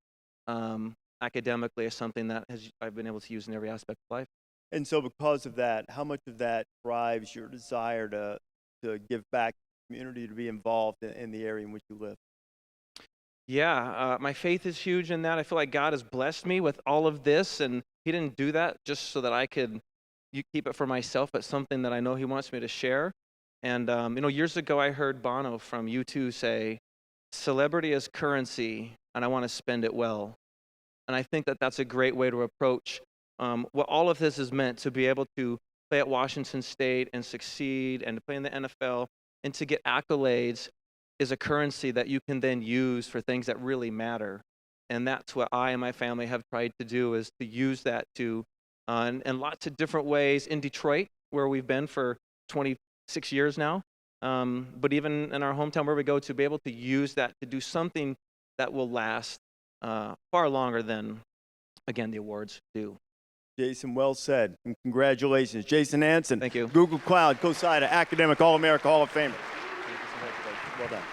academically is something that I've been able to use in every aspect of life.
And so because of that, how much of that drives your desire to give back to the community, to be involved in the area in which you live?
Yeah, my faith is huge in that. I feel like God has blessed me with all of this, and He didn't do that just so that I could keep it for myself, but something that I know He wants me to share. And, years ago I heard Bono from U2 say, celebrity is currency, and I want to spend it well. And I think that that's a great way to approach what all of this is meant, to be able to play at Washington State and succeed, and to play in the NFL, and to get accolades is a currency that you can then use for things that really matter. And that's what I and my family have tried to do, is to use that to, in lots of different ways in Detroit, where we've been for 26 years now, but even in our hometown where we go, to be able to use that to do something that will last far longer than, again, the awards do.
Jason, well said, and congratulations. Jason Hanson.
Thank you.
Google Cloud, COSIDA, Academic All-America, Hall of Famer. Well done.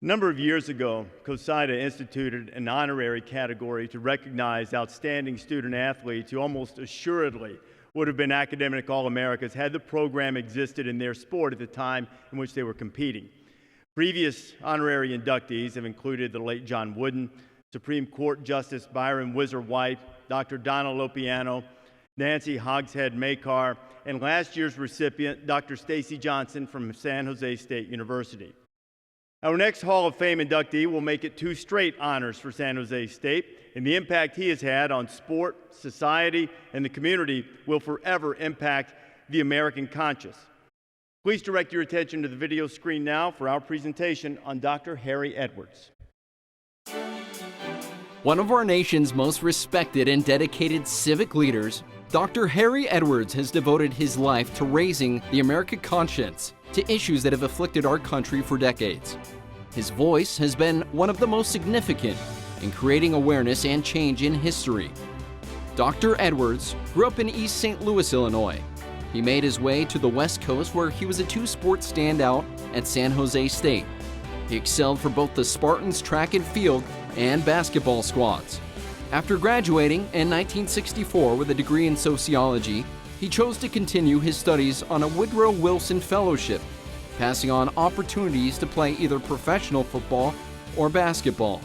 A number of years ago, COSIDA instituted an honorary category to recognize outstanding student athletes who almost assuredly would have been academic All-Americas had the program existed in their sport at the time in which they were competing. Previous honorary inductees have included the late John Wooden, Supreme Court Justice Byron Whizzer White, Dr. Donna Lopiano, Nancy Hogshead Makar, and last year's recipient, Dr. Stacy Johnson from San Jose State University. Our next Hall of Fame inductee will make it 2 straight honors for San Jose State, and the impact he has had on sport, society, and the community will forever impact the American conscience. Please direct your attention to the video screen now for our presentation on Dr. Harry Edwards.
One of our nation's most respected and dedicated civic leaders, Dr. Harry Edwards has devoted his life to raising the American conscience to issues that have afflicted our country for decades. His voice has been one of the most significant in creating awareness and change in history. Dr. Edwards grew up in East St. Louis, Illinois. He made his way to the West Coast, where he was a 2-sport standout at San Jose State. He excelled for both the Spartans track and field and basketball squads. After graduating in 1964 with a degree in sociology, he chose to continue his studies on a Woodrow Wilson Fellowship, passing on opportunities to play either professional football or basketball.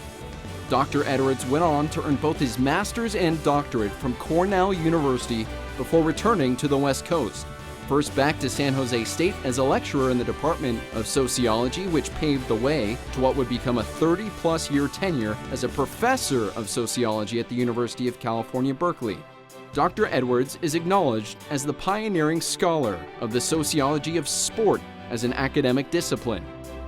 Dr. Edwards went on to earn both his master's and doctorate from Cornell University before returning to the West Coast. First back to San Jose State as a lecturer in the Department of Sociology, which paved the way to what would become a 30-plus year tenure as a professor of sociology at the University of California, Berkeley. Dr. Edwards is acknowledged as the pioneering scholar of the sociology of sport as an academic discipline.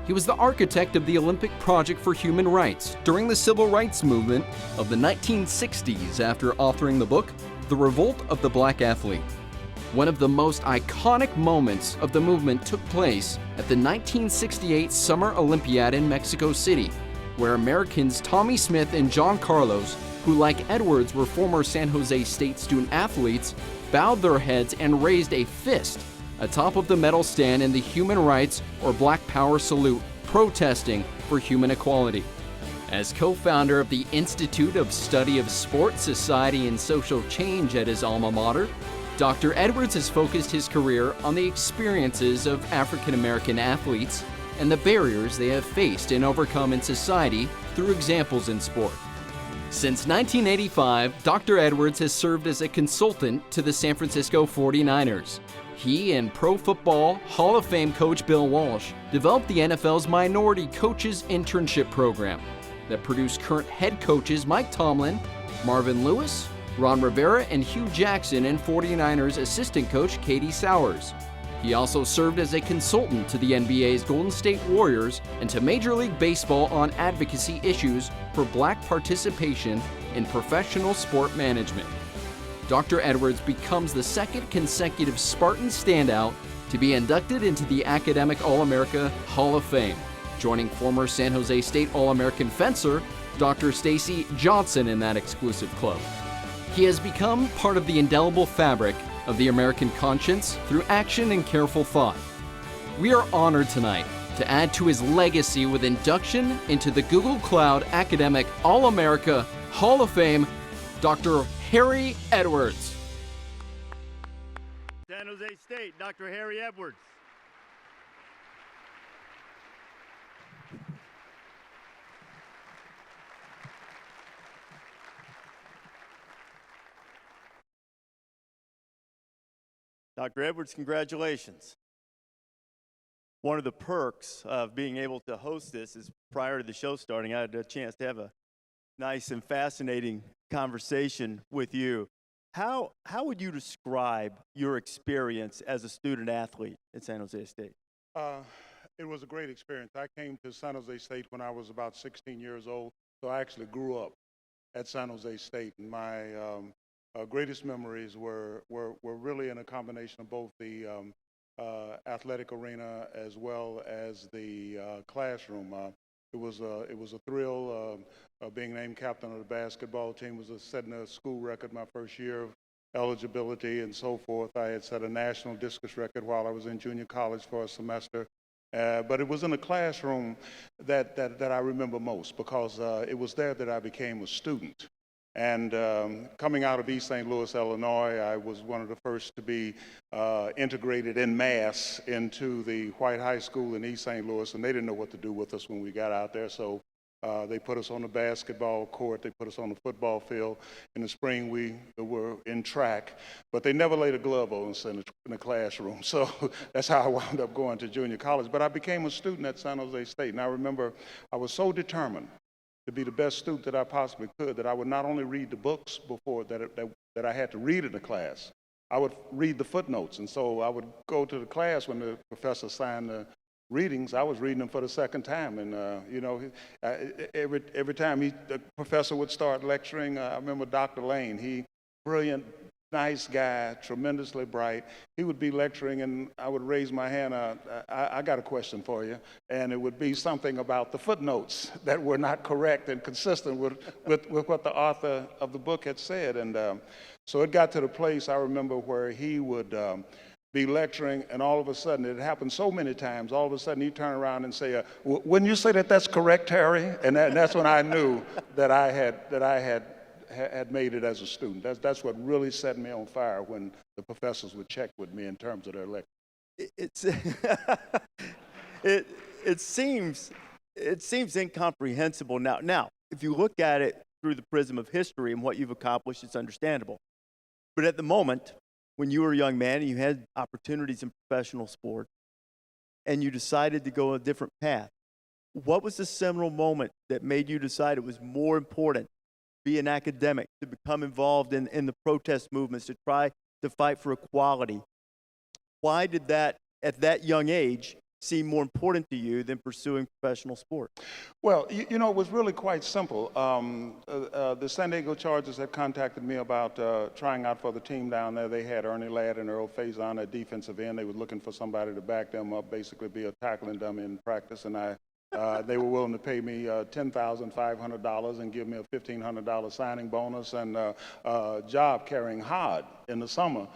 He was the architect of the Olympic Project for Human Rights during the civil rights movement of the 1960s after authoring the book, The Revolt of the Black Athlete. One of the most iconic moments of the movement took place at the 1968 Summer Olympiad in Mexico City, where Americans Tommy Smith and John Carlos, who like Edwards were former San Jose State student athletes, bowed their heads and raised a fist atop of the medal stand in the Human Rights or Black Power salute, protesting for human equality. As co-founder of the Institute of Study of Sport, Society, and Social Change at his alma mater, Dr. Edwards has focused his career on the experiences of African American athletes and the barriers they have faced and overcome in society through examples in sport. Since 1985, Dr. Edwards has served as a consultant to the San Francisco 49ers. He and Pro Football Hall of Fame coach Bill Walsh developed the NFL's Minority Coaches Internship Program that produced current head coaches Mike Tomlin, Marvin Lewis, Ron Rivera, and Hugh Jackson, and 49ers assistant coach Katie Sowers. He also served as a consultant to the NBA's Golden State Warriors and to Major League Baseball on advocacy issues for Black participation in professional sport management. Dr. Edwards becomes the second consecutive Spartan standout to be inducted into the Academic All-America Hall of Fame, joining former San Jose State All-American fencer Dr. Stacy Johnson in that exclusive club. He has become part of the indelible fabric of the American conscience through action and careful thought. We are honored tonight to add to his legacy with induction into the Google Cloud Academic All-America Hall of Fame, Dr. Harry Edwards.
San Jose State, Dr. Harry Edwards. Dr. Edwards, congratulations. One of the perks of being able to host this is prior to the show starting, I had a chance to have a nice and fascinating conversation with you. How would you describe your experience as a student athlete at San Jose State?
It was a great experience. I came to San Jose State when I was about 16 years old, so I actually grew up at San Jose State. And my greatest memories were really in a combination of both the athletic arena as well as the classroom. It was a thrill being named captain of the basketball team. Was setting a school record my first year of eligibility and so forth. I had set a national discus record while I was in junior college for a semester. But it was in the classroom that I remember most, because it was there that I became a student. And coming out of East St. Louis, Illinois, I was one of the first to be integrated en masse into the white high school in East St. Louis, and they didn't know what to do with us when we got out there. So they put us on the basketball court, they put us on the football field. In the spring, we were in track, but they never laid a glove on us in the classroom. So that's how I wound up going to junior college. But I became a student at San Jose State, and I remember I was so determined to be the best student that I possibly could, that I would not only read the books before that I had to read in the class, I would read the footnotes. And so I would go to the class when the professor signed the readings. I was reading them for the second time. And, every time the professor would start lecturing, I remember Dr. Lane, brilliant, nice guy, tremendously bright. He would be lecturing, and I would raise my hand. I got a question for you, and it would be something about the footnotes that were not correct and consistent with what the author of the book had said. And so it got to the place, I remember, where he would be lecturing, and all of a sudden, it happened so many times, all of a sudden he'd turn around and say, wouldn't you say that that's correct, Harry? And that's when I knew that I had made it as a student. That's what really set me on fire, when the professors would check with me in terms of their lecture.
It seems incomprehensible now. Now, if you look at it through the prism of history and what you've accomplished, it's understandable. But at the moment, when you were a young man and you had opportunities in professional sport and you decided to go a different path, what was the seminal moment that made you decide it was more important to be an academic, to become involved in the protest movements, to try to fight for equality? Why did that, at that young age, seem more important to you than pursuing professional sport?
Well, you know, it was really quite simple. The San Diego Chargers had contacted me about trying out for the team down there. They had Ernie Ladd and Earl Faison at defensive end. They were looking for somebody to back them up, basically be a tackling dummy in practice, and they were willing to pay me $10,500 and give me a $1,500 signing bonus and a job carrying hod in the summer,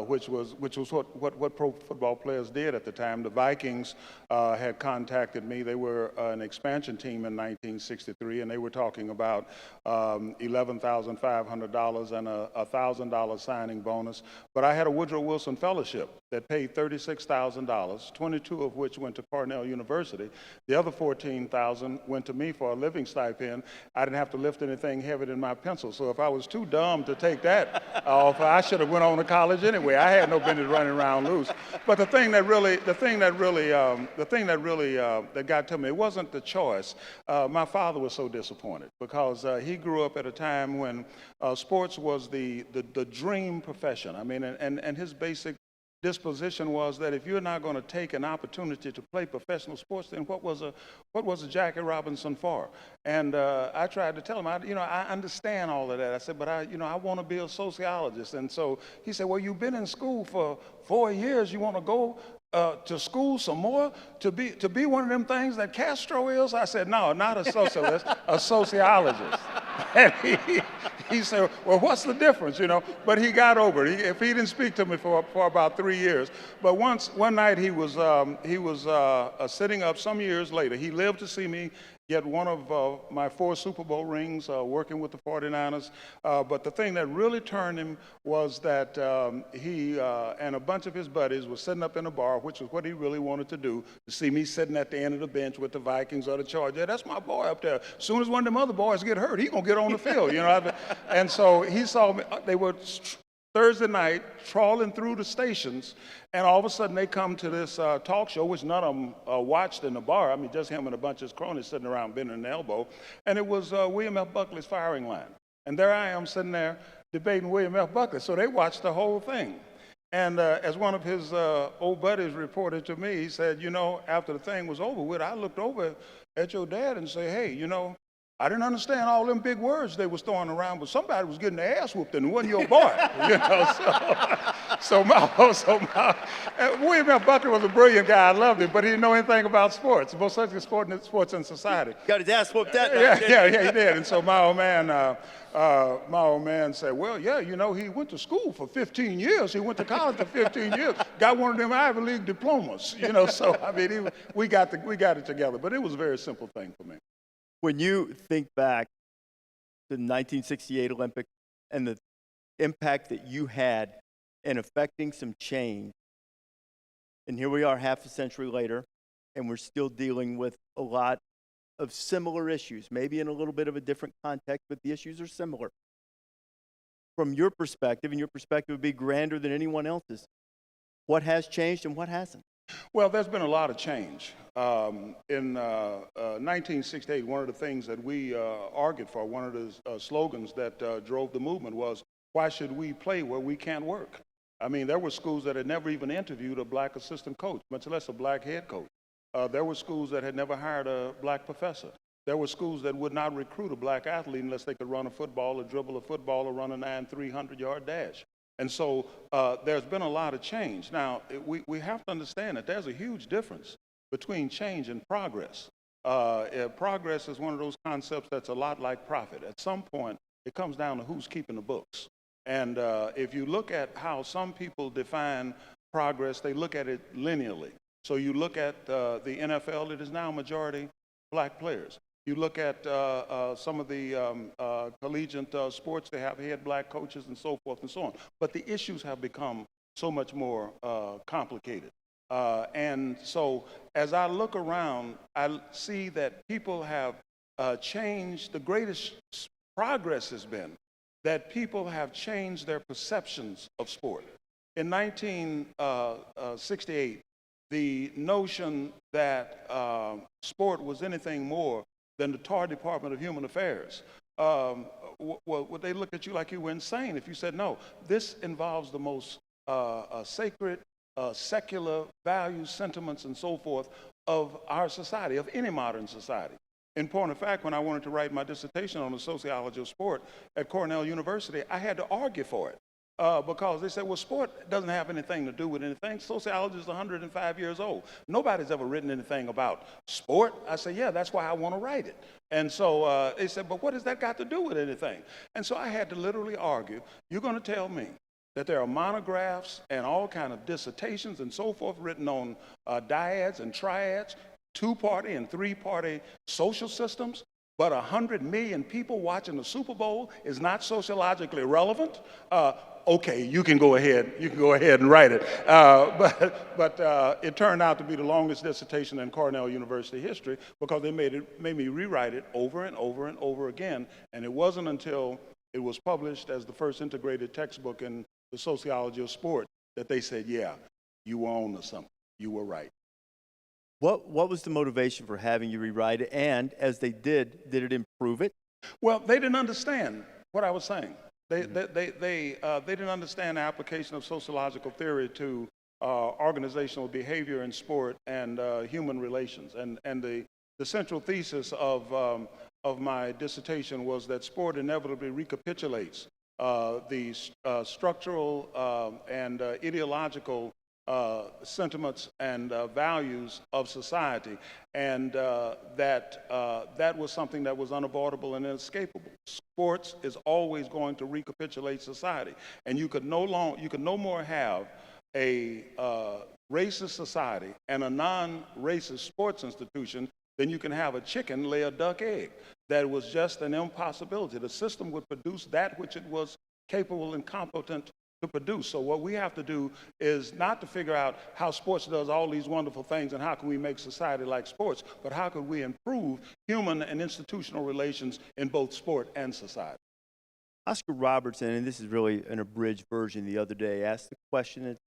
which was what pro football players did at the time. The Vikings had contacted me. They were an expansion team in 1963, and they were talking about $11,500 and a $1,000 signing bonus. But I had a Woodrow Wilson Fellowship that paid $36,000, 22 of which went to Cornell University. The other $14,000 went to me for a living stipend. I didn't have to lift anything heavier than my pencil. So if I was too dumb to take that off, I should have went on to college anyway. I had no business running around loose. But that got to me, it wasn't the choice. My father was so disappointed because he grew up at a time when sports was the dream profession. I mean, and his basic disposition was that if you're not going to take an opportunity to play professional sports, then what was a Jackie Robinson for? And I tried to tell him, I understand all of that. I said, but I want to be a sociologist. And so he said, well, you've been in school for 4 years. You want to go to school some more to be one of them things that Castro is? I said, no, not a socialist, a sociologist. And he said, well, what's the difference, But he got over it. If he didn't speak to me for about 3 years. But one night he was sitting up some years later. He lived to see me get one of my 4 Super Bowl rings working with the 49ers. But the thing that really turned him was that he and a bunch of his buddies were sitting up in a bar, which was what he really wanted to do, to see me sitting at the end of the bench with the Vikings or the Chargers. That's my boy up there. As soon as one of them other boys get hurt, he's going to get on the field, And so he saw me. They were Thursday night trawling through the stations, and all of a sudden they come to this talk show, which none of them watched in the bar. I mean, just him and a bunch of his cronies sitting around bending an elbow. And it was William F. Buckley's firing line. And there I am sitting there debating William F. Buckley. So they watched the whole thing. And as one of his old buddies reported to me, he said, after the thing was over with, I looked over at your dad and said, hey, I didn't understand all them big words they was throwing around, but somebody was getting their ass whooped and it wasn't your boy. William F. Buckley was a brilliant guy. I loved him, but he didn't know anything about sports, both sports and society.
Got his ass whooped that night.
Yeah, he did. And so my old man said, well, yeah, he went to school for 15 years. He went to college for 15 years. Got one of them Ivy League diplomas. So I mean, we got it together. But it was a very simple thing for me.
When you think back to the 1968 Olympics and the impact that you had in affecting some change, and here we are half a century later, and we're still dealing with a lot of similar issues, maybe in a little bit of a different context, but the issues are similar. From your perspective, and your perspective would be grander than anyone else's, what has changed and what hasn't?
Well, there's been a lot of change. In 1968, one of the things that we argued for, one of the slogans that drove the movement was, why should we play where we can't work? I mean, there were schools that had never even interviewed a black assistant coach, much less a black head coach. There were schools that had never hired a black professor. There were schools that would not recruit a black athlete unless they could run a football or dribble a football or run a 300-yard dash. And so there's been a lot of change. Now, we have to understand that there's a huge difference between change and progress. Progress is one of those concepts that's a lot like profit. At some point, it comes down to who's keeping the books. And if you look at how some people define progress, they look at it linearly. So you look at the NFL, it is now majority black players. You look at some of the collegiate sports, they have had black coaches and so forth and so on. But the issues have become so much more complicated. And so as I look around, I see that people have changed, the greatest progress has been that people have changed their perceptions of sport. In 1968, the notion that sport was anything more than the Tar Department of Human Affairs, would they look at you like you were insane if you said, no, this involves the most sacred, secular values, sentiments, and so forth of our society, of any modern society. In point of fact, when I wanted to write my dissertation on the sociology of sport at Cornell University, I had to argue for it because they said, well, sport doesn't have anything to do with anything. Sociology is 105 years old. Nobody's ever written anything about sport. I said, yeah, that's why I want to write it. And so they said, but what has that got to do with anything? And so I had to literally argue, you're going to tell me that there are monographs and all kind of dissertations and so forth written on dyads and triads, two-party and three-party social systems, but 100 million people watching the Super Bowl is not sociologically relevant? Okay, you can go ahead and write it. But it turned out to be the longest dissertation in Cornell University history because they made me rewrite it over and over and over again. And it wasn't until it was published as the first integrated textbook in the sociology of sport that they said, yeah, you were on to something. You were right.
What was the motivation for having you rewrite it? And as they did it improve it?
Well, they didn't understand what I was saying. They didn't understand the application of sociological theory to organizational behavior in sport and human relations. And the central thesis of my dissertation was that sport inevitably recapitulates the structural and ideological sentiments and values of society, and that was something that was unavoidable and inescapable. Sports is always going to recapitulate society, and you could no more have a racist society and a non-racist sports institution than you can have a chicken lay a duck egg. That was just an impossibility. The system would produce that which it was capable and competent to produce. So what we have to do is not to figure out how sports does all these wonderful things and how can we make society like sports, but how can we improve human and institutional relations in both sport and society.
Oscar Robertson, and this is really an abridged version the other day, asked the question, it's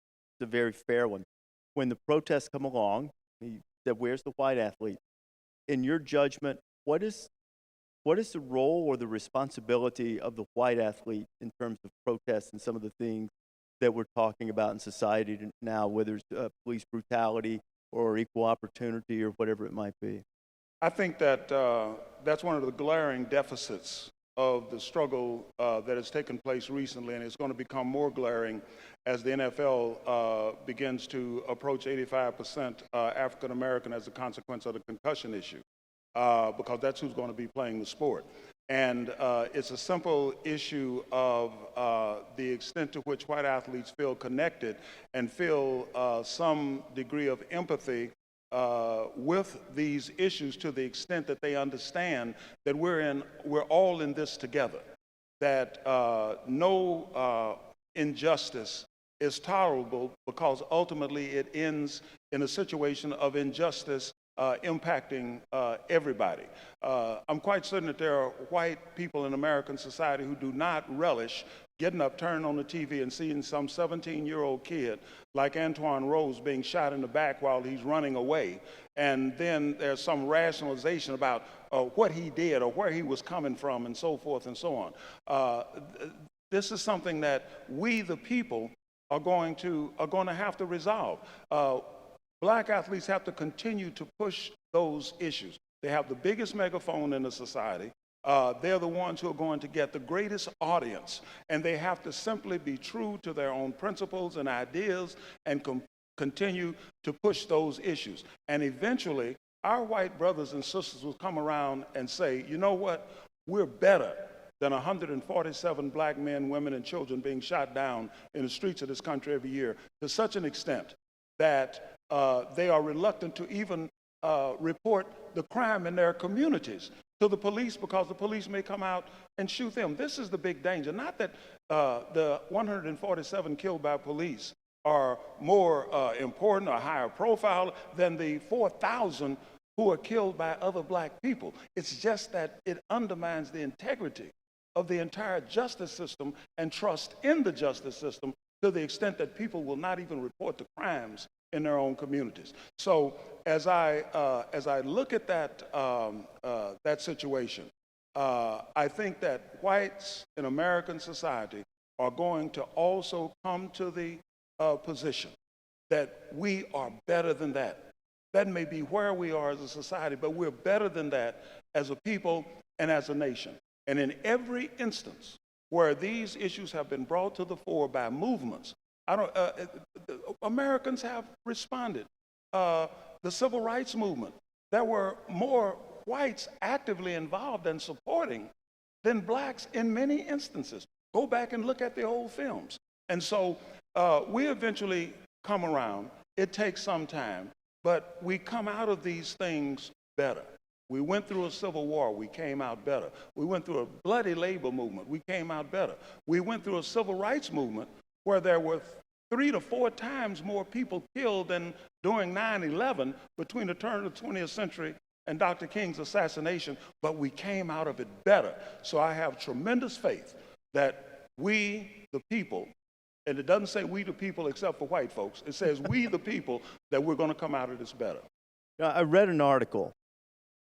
a very fair one. When the protests come along, he said, where's the white athlete? In your judgment, what is the role or the responsibility of the white athlete in terms of protests and some of the things that we're talking about in society now, whether it's police brutality or equal opportunity or whatever it might be?
I think that that's one of the glaring deficits of the struggle that has taken place recently, and it's going to become more glaring as the NFL begins to approach 85% African American as a consequence of the concussion issue. Because that's who's going to be playing the sport. And it's a simple issue of the extent to which white athletes feel connected and feel some degree of empathy with these issues to the extent that they understand that we're all in this together, that no injustice is tolerable because ultimately it ends in a situation of injustice impacting everybody. I'm quite certain that there are white people in American society who do not relish getting up, turning on the TV and seeing some 17-year-old kid like Antoine Rose being shot in the back while he's running away. And then there's some rationalization about what he did or where he was coming from and so forth and so on. This is something that we, the people, are going to have to resolve. Black athletes have to continue to push those issues. They have the biggest megaphone in the society. They're the ones who are going to get the greatest audience, and they have to simply be true to their own principles and ideas and continue to push those issues. And eventually, our white brothers and sisters will come around and say, you know what, we're better than 147 black men, women, and children being shot down in the streets of this country every year, to such an extent that they are reluctant to even report the crime in their communities to the police because the police may come out and shoot them. This is the big danger. Not that the 147 killed by police are more important or higher profile than the 4,000 who are killed by other black people. It's just that it undermines the integrity of the entire justice system and trust in the justice system to the extent that people will not even report the crimes in their own communities. So as I look at that situation, I think that whites in American society are going to also come to the position that we are better than that. That may be where we are as a society, but we're better than that as a people and as a nation. And in every instance where these issues have been brought to the fore by movements, Americans have responded. The civil rights movement, there were more whites actively involved and supporting than blacks in many instances. Go back and look at the old films. And so we eventually come around. It takes some time, but we come out of these things better. We went through a civil war, we came out better. We went through a bloody labor movement, we came out better. We went through a civil rights movement where there were 3 to 4 times more people killed than during 9/11 between the turn of the 20th century and Dr. King's assassination, but we came out of it better. So I have tremendous faith that we, the people, and it doesn't say we the people except for white folks, it says we the people, that we're going to come out of this better.
Now, I read an article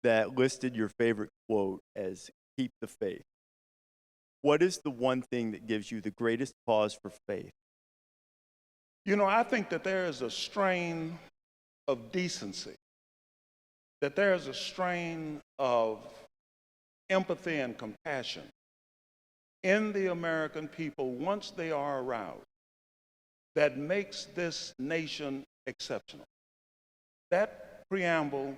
that listed your favorite quote as "keep the faith." What is the one thing that gives you the greatest cause for faith?
You know, I think that there is a strain of decency, that there is a strain of empathy and compassion in the American people once they are aroused that makes this nation exceptional. That preamble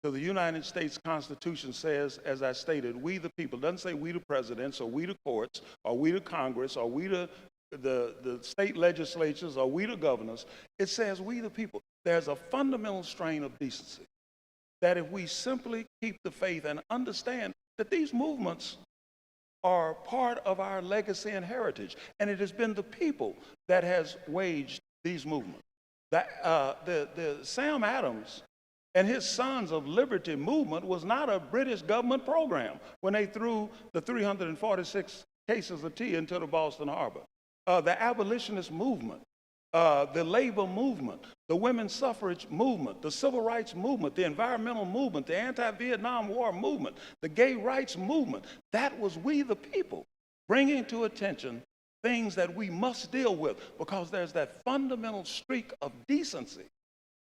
to the United States Constitution says, as I stated, we the people. It doesn't say we the presidents or we the courts or we the Congress or we the state legislatures or we the governors. It says we the people. There's a fundamental strain of decency that if we simply keep the faith and understand that these movements are part of our legacy and heritage, and it has been the people that has waged these movements. The Sam Adams and his Sons of Liberty movement was not a British government program when they threw the 346 cases of tea into the Boston Harbor. The abolitionist movement, the labor movement, the women's suffrage movement, the civil rights movement, the environmental movement, the anti-Vietnam War movement, the gay rights movement, that was we the people bringing to attention things that we must deal with, because there's that fundamental streak of decency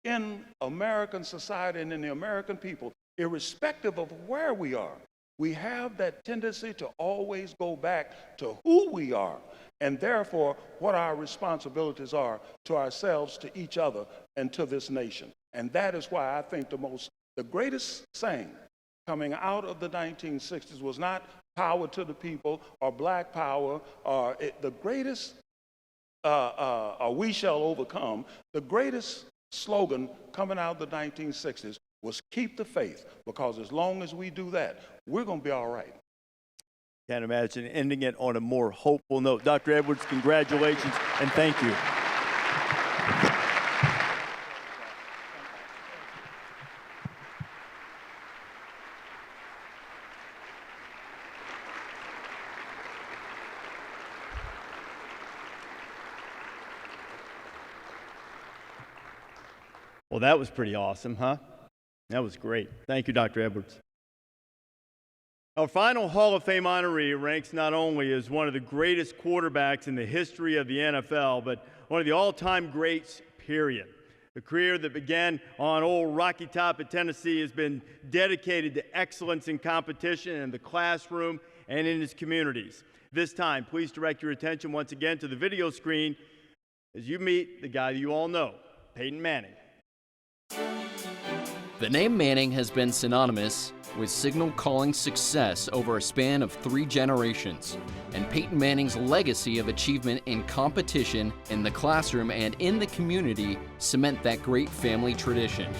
in American society and in the American people, irrespective of where we are. We have that tendency to always go back to who we are, and therefore what our responsibilities are to ourselves, to each other, and to this nation. And that is why I think the greatest saying coming out of the 1960s was not power to the people or black power, or the greatest, or we shall overcome. The greatest slogan coming out of the 1960s was keep the faith, because as long as we do that, we're going to be all right.
Can't imagine ending it on a more hopeful note. Dr. Edwards, congratulations and thank you. Well, that was pretty awesome, huh? That was great. Thank you, Dr. Edwards. Our final Hall of Fame honoree ranks not only as one of the greatest quarterbacks in the history of the NFL, but one of the all-time greats, period. The career that began on old Rocky Top at Tennessee has been dedicated to excellence in competition in the classroom and in his communities. This time, please direct your attention once again to the video screen as you meet the guy you all know, Peyton Manning.
The name Manning has been synonymous with signal calling success over a span of 3 generations, and Peyton Manning's legacy of achievement in competition, in the classroom, and in the community cement that great family tradition.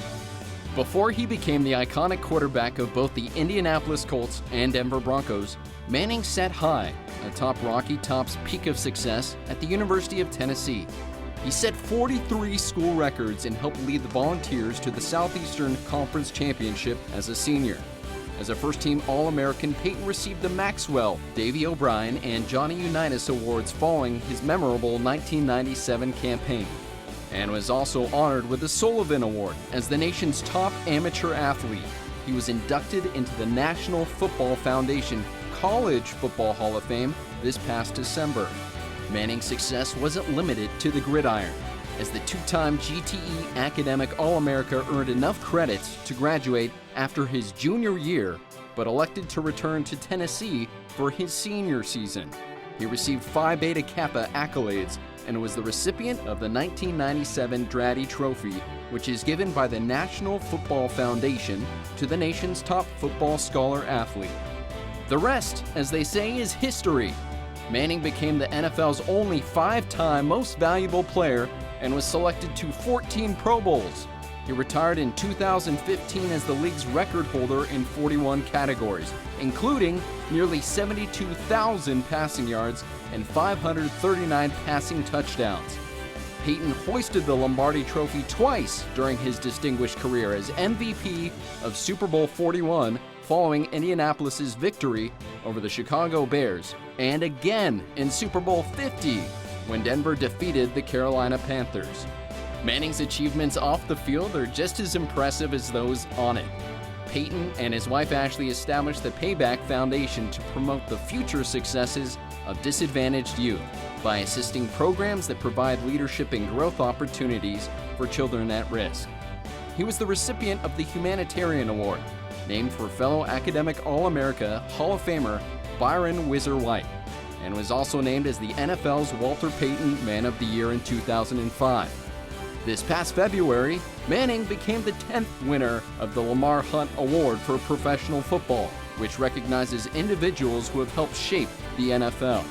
Before he became the iconic quarterback of both the Indianapolis Colts and Denver Broncos, Manning sat high atop Rocky Top's peak of success at the University of Tennessee. He set 43 school records and helped lead the Volunteers to the Southeastern Conference Championship as a senior. As a first-team All-American, Peyton received the Maxwell, Davy O'Brien, and Johnny Unitas awards following his memorable 1997 campaign, and was also honored with the Sullivan Award as the nation's top amateur athlete. He was inducted into the National Football Foundation College Football Hall of Fame this past December. Manning's success wasn't limited to the gridiron, as the two-time GTE Academic All-America earned enough credits to graduate after his junior year, but elected to return to Tennessee for his senior season. He received Phi Beta Kappa accolades and was the recipient of the 1997 Draddy Trophy, which is given by the National Football Foundation to the nation's top football scholar athlete. The rest, as they say, is history. Manning became the NFL's only 5-time most valuable player and was selected to 14 Pro Bowls. He retired in 2015 as the league's record holder in 41 categories, including nearly 72,000 passing yards and 539 passing touchdowns. Peyton hoisted the Lombardi Trophy twice during his distinguished career as MVP of Super Bowl 41 following Indianapolis's victory over the Chicago Bears, and again in Super Bowl 50 when Denver defeated the Carolina Panthers. Manning's achievements off the field are just as impressive as those on it. Peyton and his wife Ashley established the Payback Foundation to promote the future successes of disadvantaged youth by assisting programs that provide leadership and growth opportunities for children at risk. He was the recipient of the Humanitarian Award, named for fellow academic All-America Hall of Famer Byron Whizzer White, and was also named as the NFL's Walter Payton Man of the Year in 2005. This past February, Manning became the 10th winner of the Lamar Hunt Award for professional football, which recognizes individuals who have helped shape the NFL.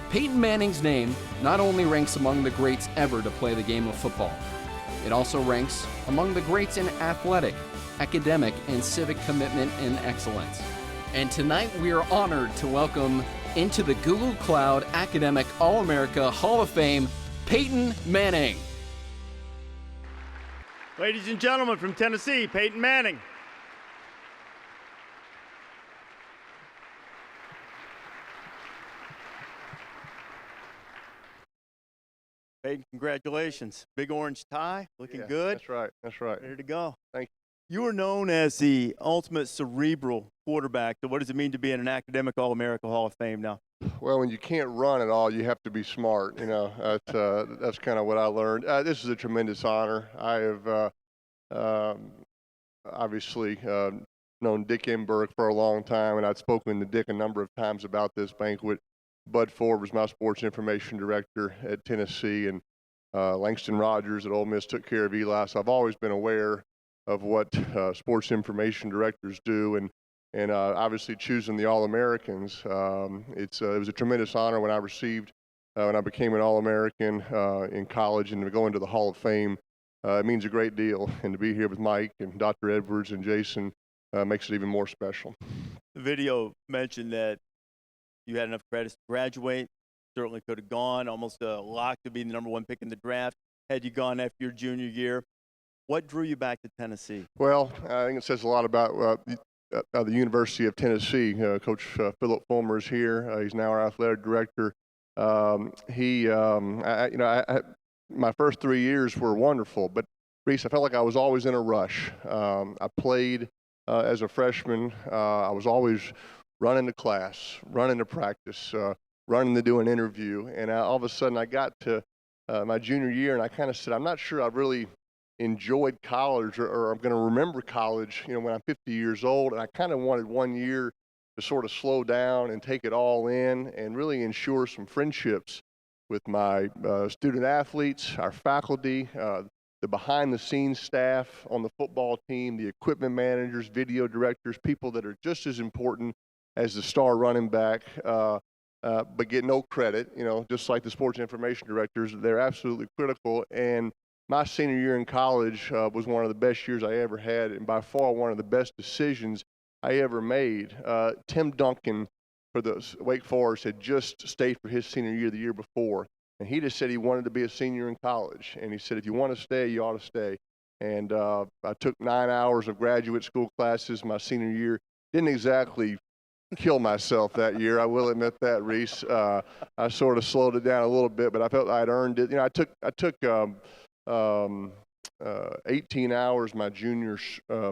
Peyton Manning's name not only ranks among the greats ever to play the game of football, it also ranks among the greats in athletic, academic, and civic commitment and excellence. And tonight we are honored to welcome into the Google Cloud Academic All-America Hall of Fame, Peyton Manning.
Ladies and gentlemen, from Tennessee, Peyton Manning. Peyton, congratulations. Big orange tie, looking good.
That's right. That's right.
Ready to go.
Thank
you. You are known as the ultimate cerebral quarterback. So what does it mean to be in an academic All-America Hall of Fame now?
Well, when you can't run at all, you have to be smart. You know, that's kind of what I learned. This is a tremendous honor. I have obviously known Dick Emberg for a long time, and I'd spoken to Dick a number of times about this banquet. Bud Ford was my sports information director at Tennessee, and Langston Rogers at Ole Miss took care of Eli. So I've always been aware of what sports information directors do, and obviously choosing the All-Americans. It was a tremendous honor when I became an All-American in college, and to go into the Hall of Fame. It means a great deal, and to be here with Mike and Dr. Edwards and Jason makes it even more special.
The video mentioned that you had enough credits to graduate, certainly could have gone, almost a lock to be the #1 pick in the draft had you gone after your junior year. What drew you back to Tennessee?
Well, I think it says a lot about the University of Tennessee. Coach Philip Fulmer is here. He's now our athletic director. My first 3 years were wonderful, but Rece, I felt like I was always in a rush. I played as a freshman. I was always running to class, running to practice, running to do an interview, and all of a sudden I got to my junior year, and I kind of said, I'm not sure I really enjoyed college or I'm going to remember college, you know, when I'm 50 years old, and I kind of wanted 1 year to sort of slow down and take it all in and really ensure some friendships with my student athletes, our faculty, the behind-the-scenes staff on the football team, the equipment managers, video directors, people that are just as important as the star running back, but get no credit, you know, just like the sports information directors. They're absolutely critical. And my senior year in college was one of the best years I ever had, and by far one of the best decisions I ever made. Tim Duncan for the Wake Forest had just stayed for his senior year the year before, And he just said he wanted to be a senior in college. And he said, if you want to stay, you ought to stay. And I took 9 hours of graduate school classes my senior year. Didn't exactly kill myself that year, I will admit that, Rece. I sort of slowed it down a little bit, but I felt I'd earned it. You know, I took 18 hours my junior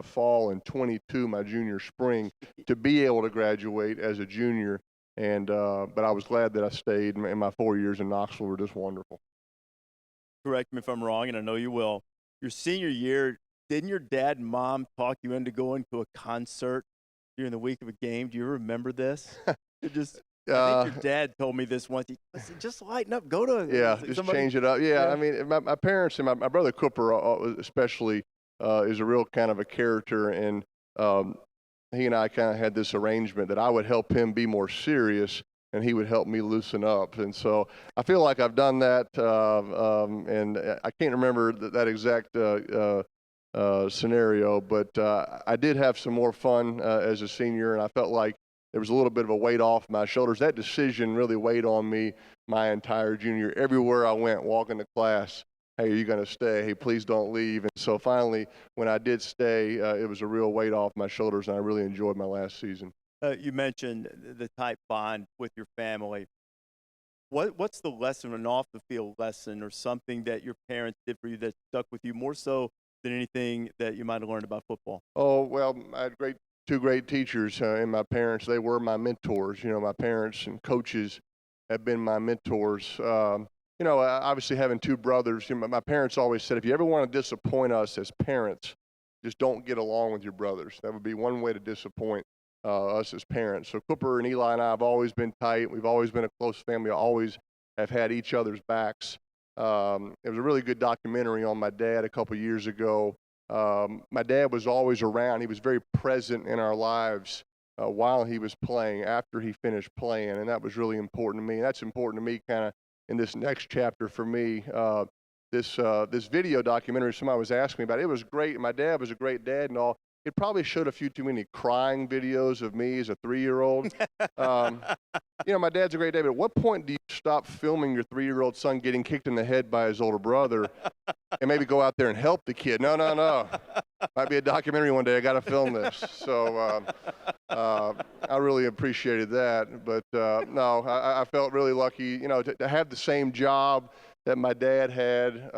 fall and 22 my junior spring to be able to graduate as a junior. And but I was glad that I stayed, and my 4 years in Knoxville were just wonderful.
Correct me if I'm wrong, and I know you will. Your senior year, didn't your dad and mom talk you into going to a concert during the week of a game? Do you remember this? It just, I think your dad told me this once. He said, just lighten up, go to
just change it up. Yeah, I mean, my parents and my brother Cooper especially is a real kind of a character, and he and I kind of had this arrangement that I would help him be more serious, and he would help me loosen up. And so I feel like I've done that, and I can't remember that exact scenario, but I did have some more fun as a senior, and I felt like there was a little bit of a weight off my shoulders. That decision really weighed on me my entire junior. Everywhere I went, walking to class, hey, are you going to stay? Hey, please don't leave. And so finally, when I did stay, it was a real weight off my shoulders, and I really enjoyed my last season.
You mentioned the tight bond with your family. What's the lesson, an off-the-field lesson, or something that your parents did for you that stuck with you more so than anything that you might have learned about football?
Oh, well, I had two great teachers and my parents. They were my mentors. You know, my parents and coaches have been my mentors. You know, obviously having two brothers, you know, my parents always said, if you ever want to disappoint us as parents, just don't get along with your brothers. That would be one way to disappoint us as parents. So Cooper and Eli and I have always been tight. We've always been a close family. Always have had each other's backs. It was a really good documentary on my dad a couple years ago. My dad was always around. He was very present in our lives while he was playing, after he finished playing, and that was really important to me. And that's important to me kind of in this next chapter for me. This video documentary somebody was asking me about, it was great. My dad was a great dad and all. It probably showed a few too many crying videos of me as a 3-year-old. You know, my dad's a great dad, but at what point do you stop filming your 3-year-old son getting kicked in the head by his older brother and maybe go out there and help the kid? No. Might be a documentary one day. I got to film this. So I really appreciated that. But no, I felt really lucky, you know, to have the same job that my dad had,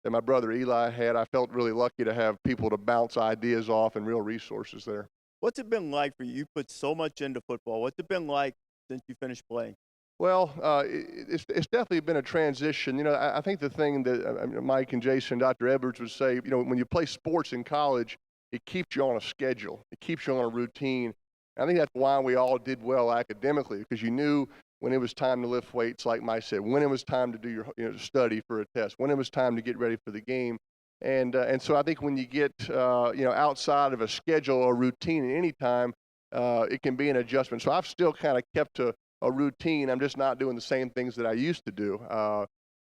that my brother Eli had. I felt really lucky to have people to bounce ideas off and real resources there.
What's it been like for you? You put so much into football. What's it been like since you finished playing?
Well, it's definitely been a transition. You know, I think the thing that Mike and Jason, Dr. Edwards would say, you know, when you play sports in college, it keeps you on a schedule. It keeps you on a routine. I think that's why we all did well academically, because you knew when it was time to lift weights, like Mike said, when it was time to do your study for a test, when it was time to get ready for the game. And so I think when you get outside of a schedule or routine at any time, it can be an adjustment. So I've still kind of kept a routine. I'm just not doing the same things that I used to do.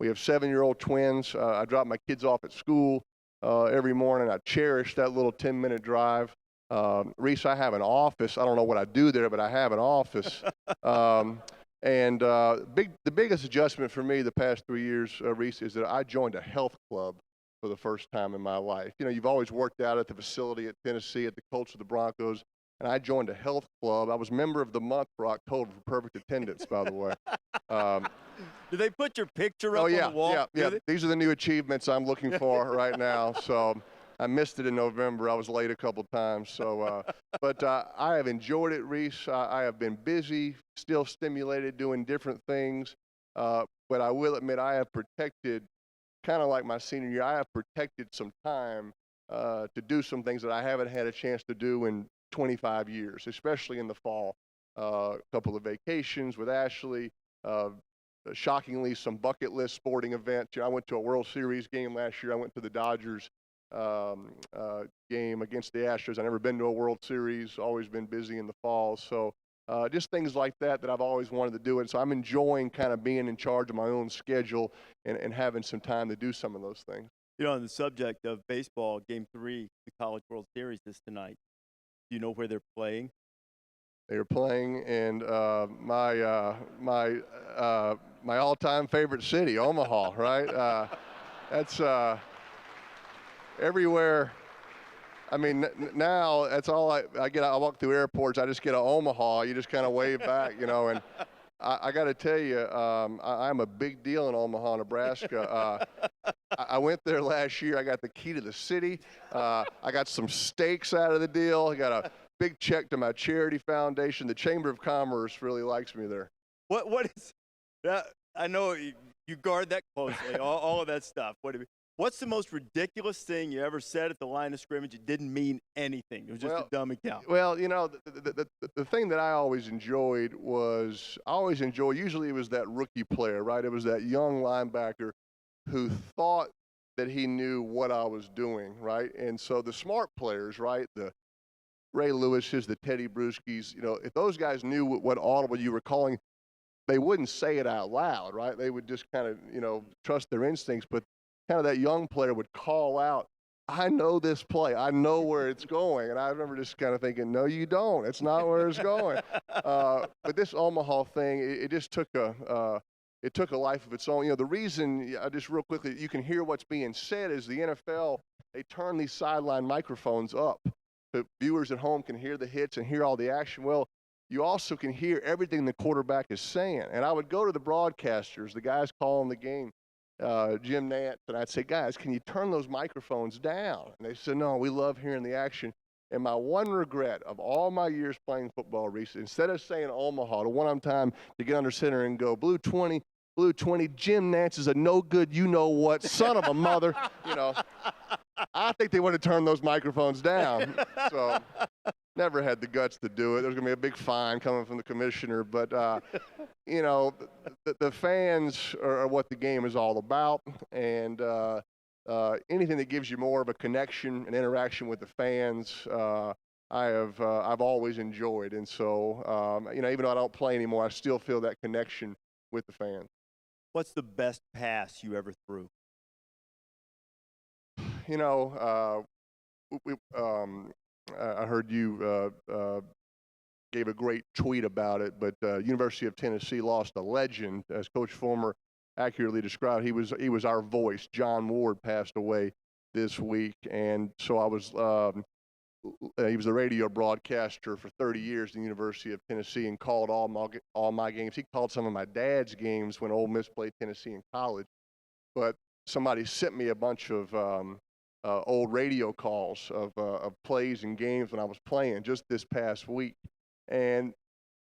We have 7-year-old twins. I drop my kids off at school every morning. I cherish that little 10-minute drive. Rece, I have an office. I don't know what I do there, but I have an office. And the biggest adjustment for me the past 3 years, Rece, is that I joined a health club for the first time in my life. You know, you've always worked out at the facility at Tennessee, at the Colts of the Broncos, and I joined a health club. I was member of the month for October for perfect attendance, by the way.
Do they put your picture up on the wall?
Yeah. These are the new achievements I'm looking for right now. So I missed it in November. I was late a couple times. So, but I have enjoyed it, Rece. I have been busy, still stimulated, doing different things. But I will admit, I have protected, kind of like my senior year, I have protected some time to do some things that I haven't had a chance to do in 25 years, especially in the fall. A couple of vacations with Ashley. Shockingly, some bucket list sporting events. You know, I went to a World Series game last year. I went to the Dodgers game against the Astros. I've never been to a World Series, always been busy in the fall. So just things like that I've always wanted to do. And so I'm enjoying kind of being in charge of my own schedule and having some time to do some of those things.
You know, on the subject of baseball, Game 3, the College World Series is tonight. Do you know where they're playing?
They were playing in my all-time favorite city, Omaha, right? That's everywhere. I mean, now that's all I get. I walk through airports. I just get a Omaha. You just kind of wave back, you know. And I got to tell you, I'm a big deal in Omaha, Nebraska. I went there last year. I got the key to the city. I got some steaks out of the deal. I got a big check to my charity foundation. The Chamber of Commerce really likes me there.
What is that? I know you guard that closely, all of that stuff. What's the most ridiculous thing you ever said at the line of scrimmage? It didn't mean anything. It was just a dumb account.
Well, you know, the thing that I always enjoyed, usually it was that rookie player, right? It was that young linebacker who thought that he knew what I was doing, right? And so the smart players, right, the Ray Lewis's, the Teddy Bruschi's, you know, if those guys knew what audible you were calling, they wouldn't say it out loud, right? They would just kind of, you know, trust their instincts. But kind of that young player would call out, I know this play. I know where it's going. And I remember just kind of thinking, no, you don't. It's not where it's going. But this Omaha thing, it just took a life of its own. You know, the reason, just real quickly, you can hear what's being said is the NFL, they turn these sideline microphones up. So viewers at home can hear the hits and hear all the action. Well, you also can hear everything the quarterback is saying. And I would go to the broadcasters, the guys calling the game, Jim Nantz, and I'd say, guys, can you turn those microphones down? And they said, no, we love hearing the action. And my one regret of all my years playing football, Rece, instead of saying Omaha, the one time to get under center and go, blue 20, Jim Nantz is a no good, you know what, son of a mother, you know. I think they would have turned those microphones down. So never had the guts to do it. There's going to be a big fine coming from the commissioner. But, you know, the fans are what the game is all about. And anything that gives you more of a connection and interaction with the fans, I've always enjoyed. And so, you know, even though I don't play anymore, I still feel that connection with the fans.
What's the best pass you ever threw?
You know, I heard you gave a great tweet about it, but University of Tennessee lost a legend, as Coach Fulmer accurately described. He was our voice. John Ward passed away this week, and so I was. He was a radio broadcaster for 30 years at the University of Tennessee and called all my games. He called some of my dad's games when Ole Miss played Tennessee in college. But somebody sent me a bunch of old radio calls of plays and games when I was playing just this past week. And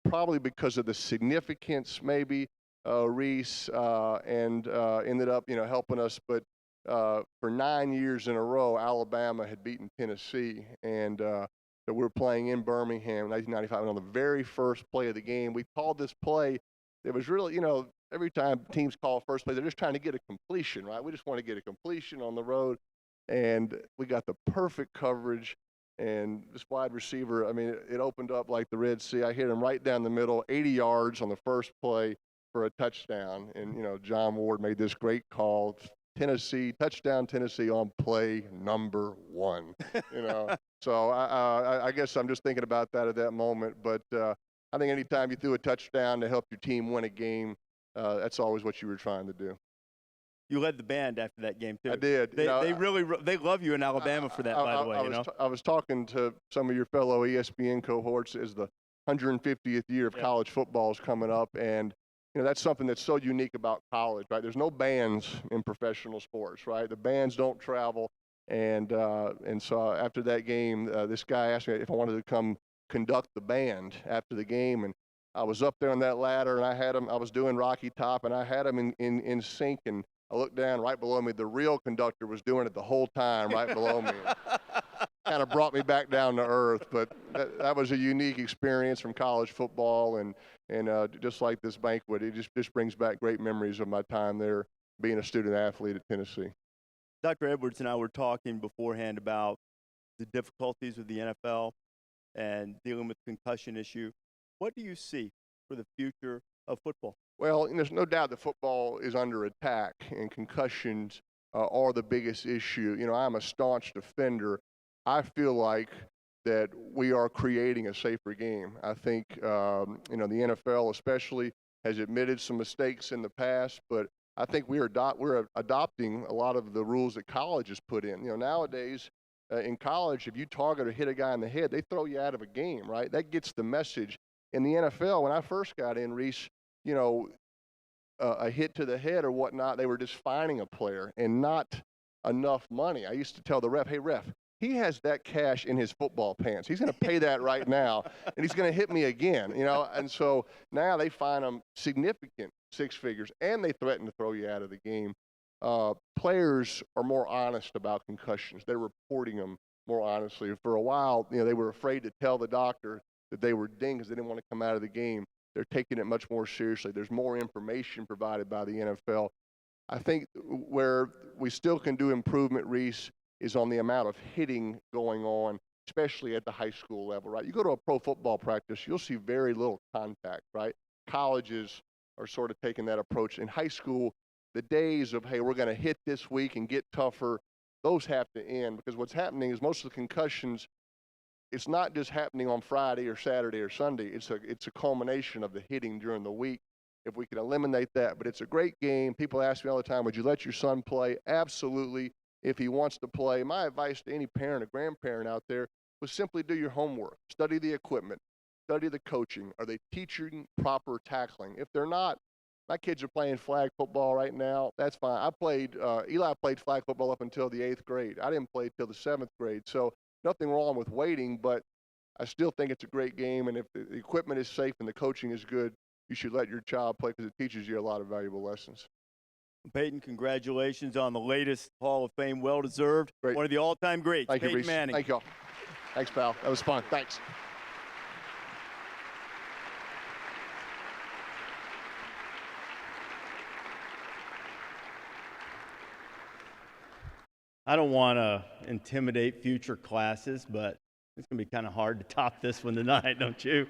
probably because of the significance, maybe, Rece ended up, you know, helping us. But for 9 years in a row, Alabama had beaten Tennessee, and so we were playing in Birmingham in 1995. And on the very first play of the game, we called this play. It was really, you know, every time teams call first play, they're just trying to get a completion, right? We just want to get a completion on the road, and we got the perfect coverage. And this wide receiver, I mean, it opened up like the Red Sea. I hit him right down the middle, 80 yards on the first play for a touchdown. And, you know, John Ward made this great call. Tennessee, touchdown Tennessee on play number 1, you know. So I guess I'm just thinking about that at that moment. But I think anytime you threw a touchdown to help your team win a game, that's always what you were trying to do.
You led the band after that game, too.
I did.
They love you in Alabama for that, by the way.
I was talking to some of your fellow ESPN cohorts as the 150th year of college football is coming up, and you know, that's something that's so unique about college, right? There's no bands in professional sports, right? The bands don't travel. And so after that game, this guy asked me if I wanted to come conduct the band after the game. And I was up there on that ladder, and I was doing Rocky Top, and I had him in sync. And I looked down right below me. The real conductor was doing it the whole time right below me. Kind of brought me back down to earth. But that was a unique experience from college football. And just like this banquet, it just brings back great memories of my time there being a student athlete at Tennessee.
Dr. Edwards and I were talking beforehand about the difficulties with the NFL and dealing with the concussion issue. What do you see for the future of football?
Well, there's no doubt that football is under attack, and concussions are the biggest issue. You know, I'm a staunch defender. I feel like that we are creating a safer game. I think, the NFL especially has admitted some mistakes in the past, but I think we're adopting a lot of the rules that college has put in. Nowadays in college, if you target or hit a guy in the head, they throw you out of a game, right? That gets the message. In the NFL, when I first got in, Rece, a hit to the head or whatnot, they were just fining a player and not enough money. I used to tell the ref, hey, ref, he has that cash in his football pants. He's going to pay that right now, and he's going to hit me again, And so now they fine them significant six figures, and they threaten to throw you out of the game. Players are more honest about concussions. They're reporting them more honestly. For a while, they were afraid to tell the doctor that they were dinged because they didn't want to come out of the game. They're taking it much more seriously. There's more information provided by the NFL. I think where we still can do improvement, Rece, is on the amount of hitting going on, especially at the high school level, right? You go to a pro football practice, you'll see very little contact, right? Colleges are sort of taking that approach. In high school, the days of, hey, we're going to hit this week and get tougher, those have to end, because what's happening is most of the concussions, it's not just happening on Friday or Saturday or Sunday. It's a culmination of the hitting during the week. If we can eliminate that, but it's a great game. People ask me all the time, would you let your son play? Absolutely, if he wants to play. My advice to any parent or grandparent out there was simply do your homework. Study the equipment. Study the coaching. Are they teaching proper tackling? If they're not, my kids are playing flag football right now. That's fine. Eli played flag football up until the 8th grade. I didn't play till the 7th grade. So nothing wrong with waiting, but I still think it's a great game. And if the equipment is safe and the coaching is good, you should let your child play because it teaches you a lot of valuable lessons.
Peyton, congratulations on the latest Hall of Fame. Well-deserved. Great. One of the all-time greats,
Thank
Peyton
you, Rece.
Manning.
Thank you all. Thanks, pal. That was fun. Thanks.
I don't want to intimidate future classes, but it's going to be kind of hard to top this one tonight, don't you?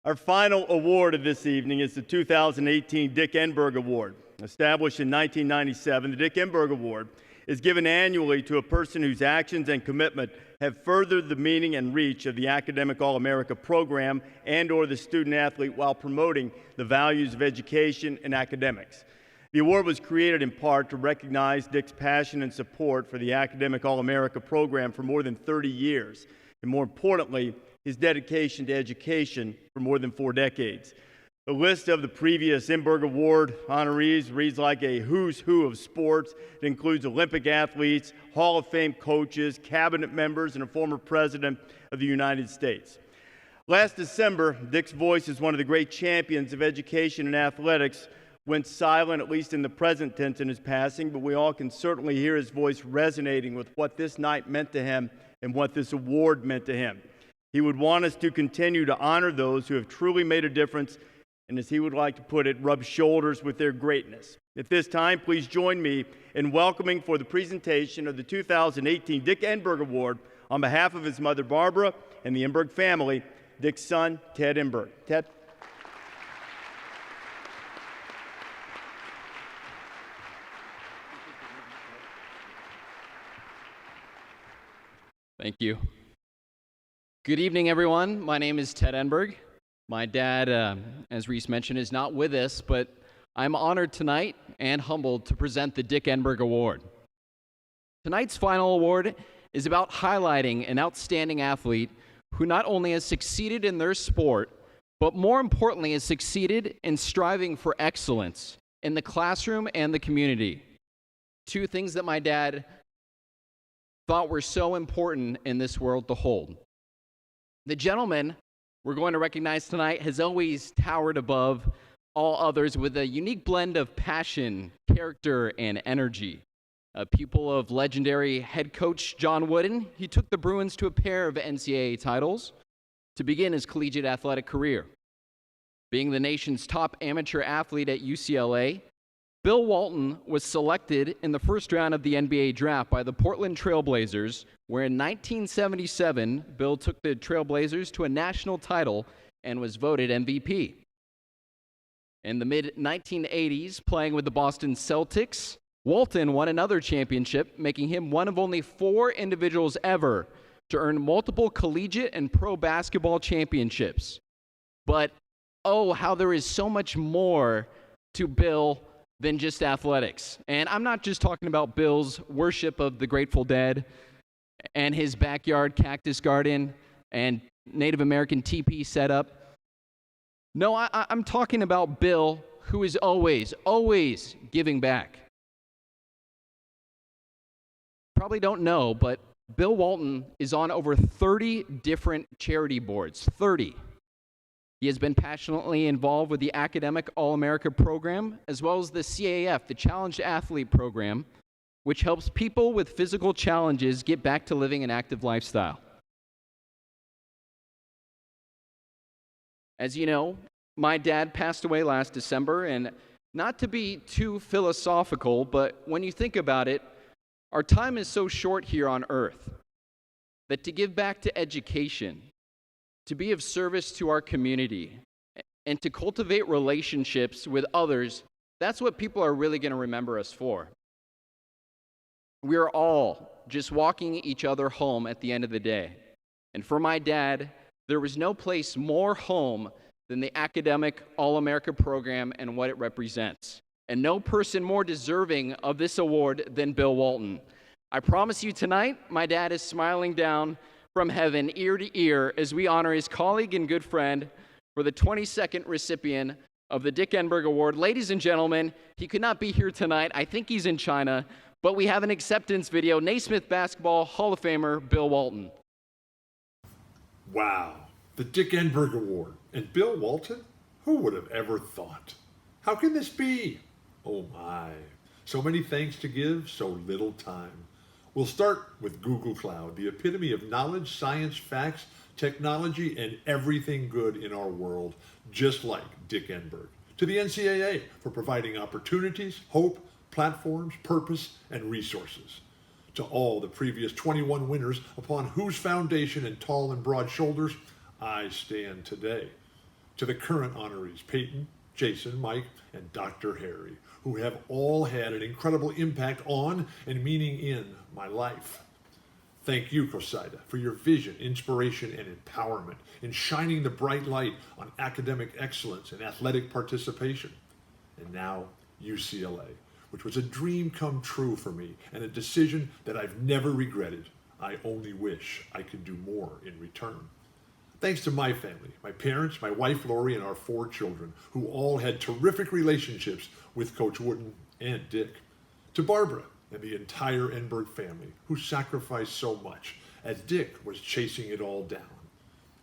Our final award of this evening is the 2018 Dick Enberg Award. Established in 1997, the Dick Enberg Award is given annually to a person whose actions and commitment have furthered the meaning and reach of the Academic All-America program and or the student athlete while promoting the values of education and academics. The award was created in part to recognize Dick's passion and support for the Academic All-America program for more than 30 years, and more importantly, his dedication to education for more than 4 decades. The list of the previous Enberg Award honorees reads like a who's who of sports. It includes Olympic athletes, Hall of Fame coaches, cabinet members, and a former president of the United States. Last December, Dick's voice as one of the great champions of education and athletics went silent, at least in the present tense, in his passing, but we all can certainly hear his voice resonating with what this night meant to him and what this award meant to him. He would want us to continue to honor those who have truly made a difference and, as he would like to put it, rub shoulders with their greatness. At this time, please join me in welcoming for the presentation of the 2018 Dick Enberg Award on behalf of his mother, Barbara, and the Enberg family, Dick's son, Ted Enberg. Ted.
Thank you. Good evening, everyone. My name is Ted Enberg. My dad, as Rece mentioned, is not with us, but I'm honored tonight and humbled to present the Dick Enberg Award. Tonight's final award is about highlighting an outstanding athlete who not only has succeeded in their sport, but more importantly has succeeded in striving for excellence in the classroom and the community. Two things that my dad thought were so important in this world to hold. The gentleman we're going to recognize tonight has always towered above all others with a unique blend of passion, character, and energy. A pupil of legendary head coach John Wooden, he took the Bruins to a pair of NCAA titles to begin his collegiate athletic career. Being the nation's top amateur athlete at UCLA, Bill Walton was selected in the first round of the NBA draft by the Portland Trail Blazers, where in 1977, Bill took the Trail Blazers to a national title and was voted MVP. In the mid-1980s, playing with the Boston Celtics, Walton won another championship, making him one of only 4 individuals ever to earn multiple collegiate and pro basketball championships. But, oh, how there is so much more to Bill than just athletics. And I'm not just talking about Bill's worship of the Grateful Dead and his backyard cactus garden and Native American teepee setup. No, I'm talking about Bill, who is always giving back. Probably don't know, but Bill Walton is on over 30 different charity boards, 30. He has been passionately involved with the Academic All-America program, as well as the CAF, the Challenged Athlete program, which helps people with physical challenges get back to living an active lifestyle. As you know, my dad passed away last December, and not to be too philosophical, but when you think about it, our time is so short here on earth that to give back to education, to be of service to our community, and to cultivate relationships with others, that's what people are really going to remember us for. We are all just walking each other home at the end of the day. And for my dad, there was no place more home than the Academic All-America program and what it represents. And no person more deserving of this award than Bill Walton. I promise you tonight, my dad is smiling down from heaven, ear to ear, as we honor his colleague and good friend for the 22nd recipient of the Dick Enberg Award. Ladies and gentlemen, he could not be here tonight. I think he's in China, but we have an acceptance video. Naismith Basketball Hall of Famer, Bill Walton.
Wow, the Dick Enberg Award. And Bill Walton? Who would have ever thought? How can this be? Oh my, so many thanks to give, so little time. We'll start with Google Cloud, the epitome of knowledge, science, facts, technology, and everything good in our world, just like Dick Enberg. To the NCAA for providing opportunities, hope, platforms, purpose, and resources. To all the previous 21 winners upon whose foundation and tall and broad shoulders I stand today. To the current honorees, Peyton, Jason, Mike, and Dr. Harry, who have all had an incredible impact on and meaning in my life. Thank you, COSIDA, for your vision, inspiration, and empowerment in shining the bright light on academic excellence and athletic participation. And now, UCLA, which was a dream come true for me and a decision that I've never regretted. I only wish I could do more in return. Thanks to my family, my parents, my wife Lori, and our 4 children, who all had terrific relationships with Coach Wooden and Dick. To Barbara and the entire Enberg family, who sacrificed so much as Dick was chasing it all down.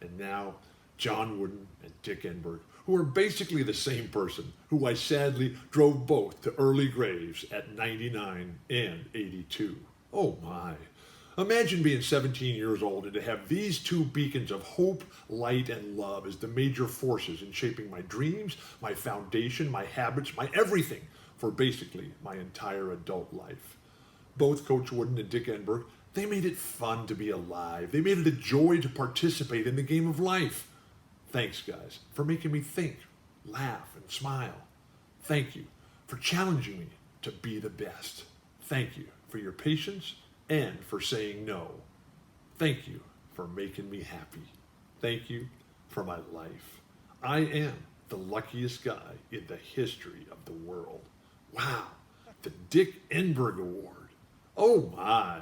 And now, John Wooden and Dick Enberg, who are basically the same person, who I sadly drove both to early graves at 99 and 82. Oh my. Imagine being 17 years old and to have these 2 beacons of hope, light, and love as the major forces in shaping my dreams, my foundation, my habits, my everything for basically my entire adult life. Both Coach Wooden and Dick Enberg, they made it fun to be alive. They made it a joy to participate in the game of life. Thanks, guys, for making me think, laugh, and smile. Thank you for challenging me to be the best. Thank you for your patience and for saying no. Thank you for making me happy. Thank you for my life. I am the luckiest guy in the history of the world. Wow, the Dick Enberg Award. Oh my.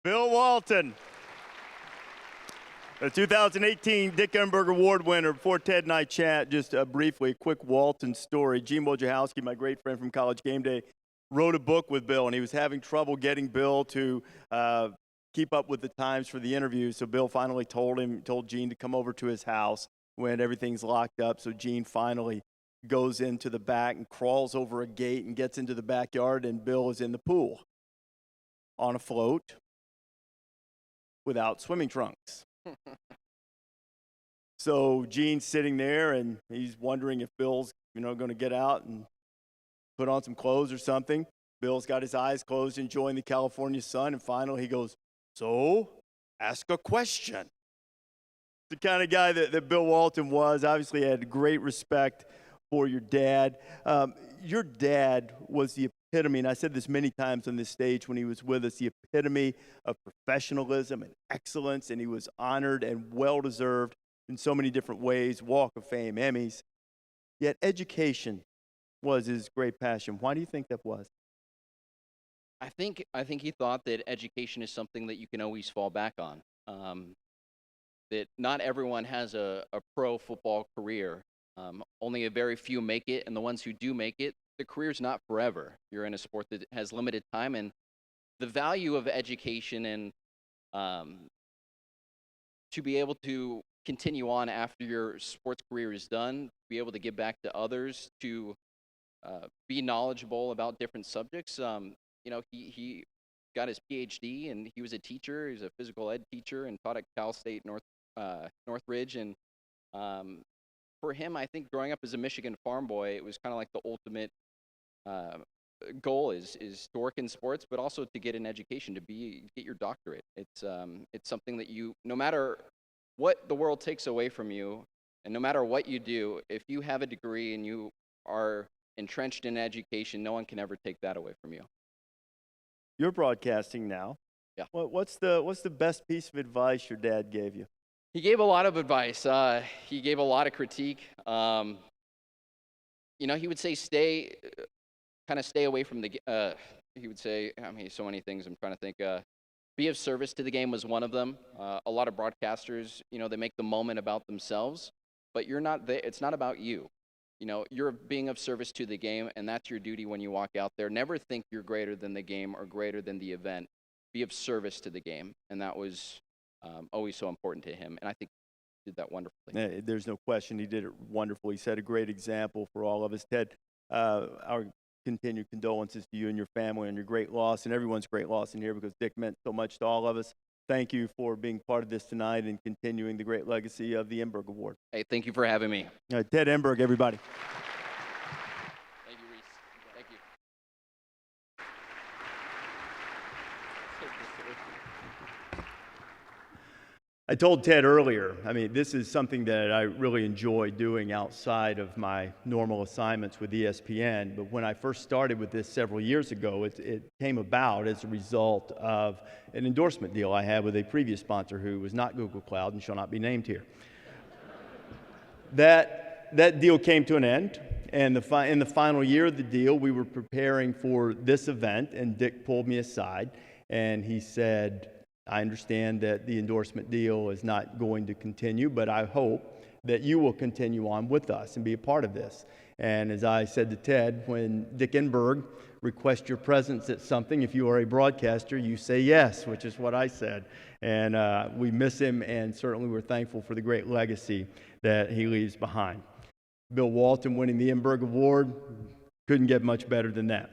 Bill Walton, the 2018 Dick Enberg Award winner. Before Ted and I chat, just briefly, a quick Walton story. Gene Wojciechowski, my great friend from College Game Day, wrote a book with Bill, and he was having trouble getting Bill to keep up with the times for the interview. So Bill finally told Gene to come over to his house when everything's locked up. So Gene finally goes into the back and crawls over a gate and gets into the backyard, and Bill is in the pool on a float without swimming trunks. So Gene's sitting there, and he's wondering if Bill's, going to get out and put on some clothes or something. Bill's got his eyes closed, enjoying the California sun, and finally he goes, "So, ask a question." The kind of guy that Bill Walton was. Obviously had great respect for your dad. Your dad was the epitome, and I said this many times on this stage when he was with us, the epitome of professionalism and excellence, and he was honored and well-deserved in so many different ways, Walk of Fame, Emmys. Yet education was his great passion. Why do you think that was?
I think he thought that education is something that you can always fall back on. That not everyone has a pro football career. Only a very few make it, and the ones who do make it, the career's not forever. You're in a sport that has limited time, and the value of education and to be able to continue on after your sports career is done, be able to give back to others, to be knowledgeable about different subjects. He got his PhD, and he was a teacher. He was a physical ed teacher and taught at Cal State Northridge. And for him, I think growing up as a Michigan farm boy, it was kind of like the ultimate goal is to work in sports, but also to get an education, to get your doctorate. It's something that you, no matter what the world takes away from you, and no matter what you do, if you have a degree and you are entrenched in education, no one can ever take that away from you.
You're broadcasting now.
Yeah.
What's the best piece of advice your dad gave you?
He gave a lot of advice. He gave a lot of critique. He would say stay away from the. He would say, so many things. I'm trying to think. Be of service to the game was one of them. A lot of broadcasters, they make the moment about themselves, but you're not there. It's not about you. You're being of service to the game, and that's your duty when you walk out there. Never think you're greater than the game or greater than the event. Be of service to the game, and that was always so important to him, and I think he did that wonderfully.
There's no question he did it wonderfully. He set a great example for all of us. Ted, our continued condolences to you and your family on your great loss, and everyone's great loss in here, because Dick meant so much to all of us. Thank you for being part of this tonight and continuing the great legacy of the Enberg Award.
Hey, thank you for having me.
Ted Enberg, everybody.
Thank you, Rece. Thank you.
I told Ted earlier, this is something that I really enjoy doing outside of my normal assignments with ESPN. But when I first started with this several years ago, it came about as a result of an endorsement deal I had with a previous sponsor who was not Google Cloud and shall not be named here. That deal came to an end, and in the final year of the deal, we were preparing for this event, and Dick pulled me aside, and he said, I understand that the endorsement deal is not going to continue, but I hope that you will continue on with us and be a part of this. And as I said to Ted, when Dick Enberg requests your presence at something, if you are a broadcaster, you say yes, which is what I said. And we miss him, and certainly we're thankful for the great legacy that he leaves behind. Bill Walton winning the Enberg Award, couldn't get much better than that.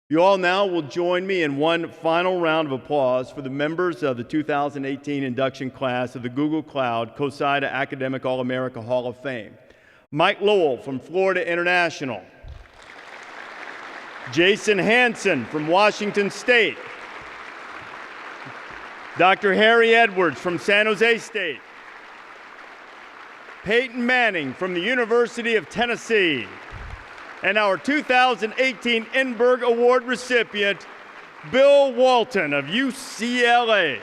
You all now will join me in one final round of applause for the members of the 2018 induction class of the Google Cloud COSIDA Academic All-America Hall of Fame. Mike Lowell from Florida International. Jason Hanson from Washington State. Dr. Harry Edwards from San Jose State. Peyton Manning from the University of Tennessee. And our 2018 Enberg Award recipient, Bill Walton of UCLA.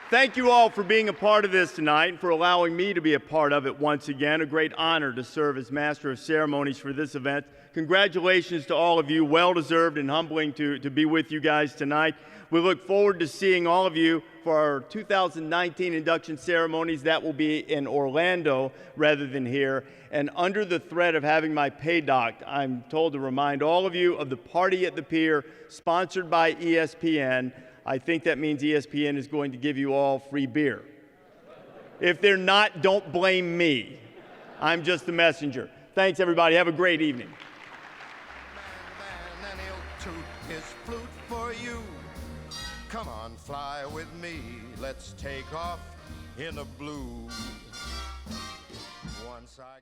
Thank you all for being a part of this tonight and for allowing me to be a part of it once again. A great honor to serve as Master of Ceremonies for this event. Congratulations to all of you. Well-deserved and humbling to be with you guys tonight. We look forward to seeing all of you for our 2019 induction ceremonies. That will be in Orlando rather than here. And under the threat of having my pay docked, I'm told to remind all of you of the Party at the Pier, sponsored by ESPN. I think that means ESPN is going to give you all free beer. If they're not, don't blame me. I'm just the messenger. Thanks, everybody. Have a great evening.
And he'll toot his flute for you. Come on, fly with me. Let's take off in the blue. Once I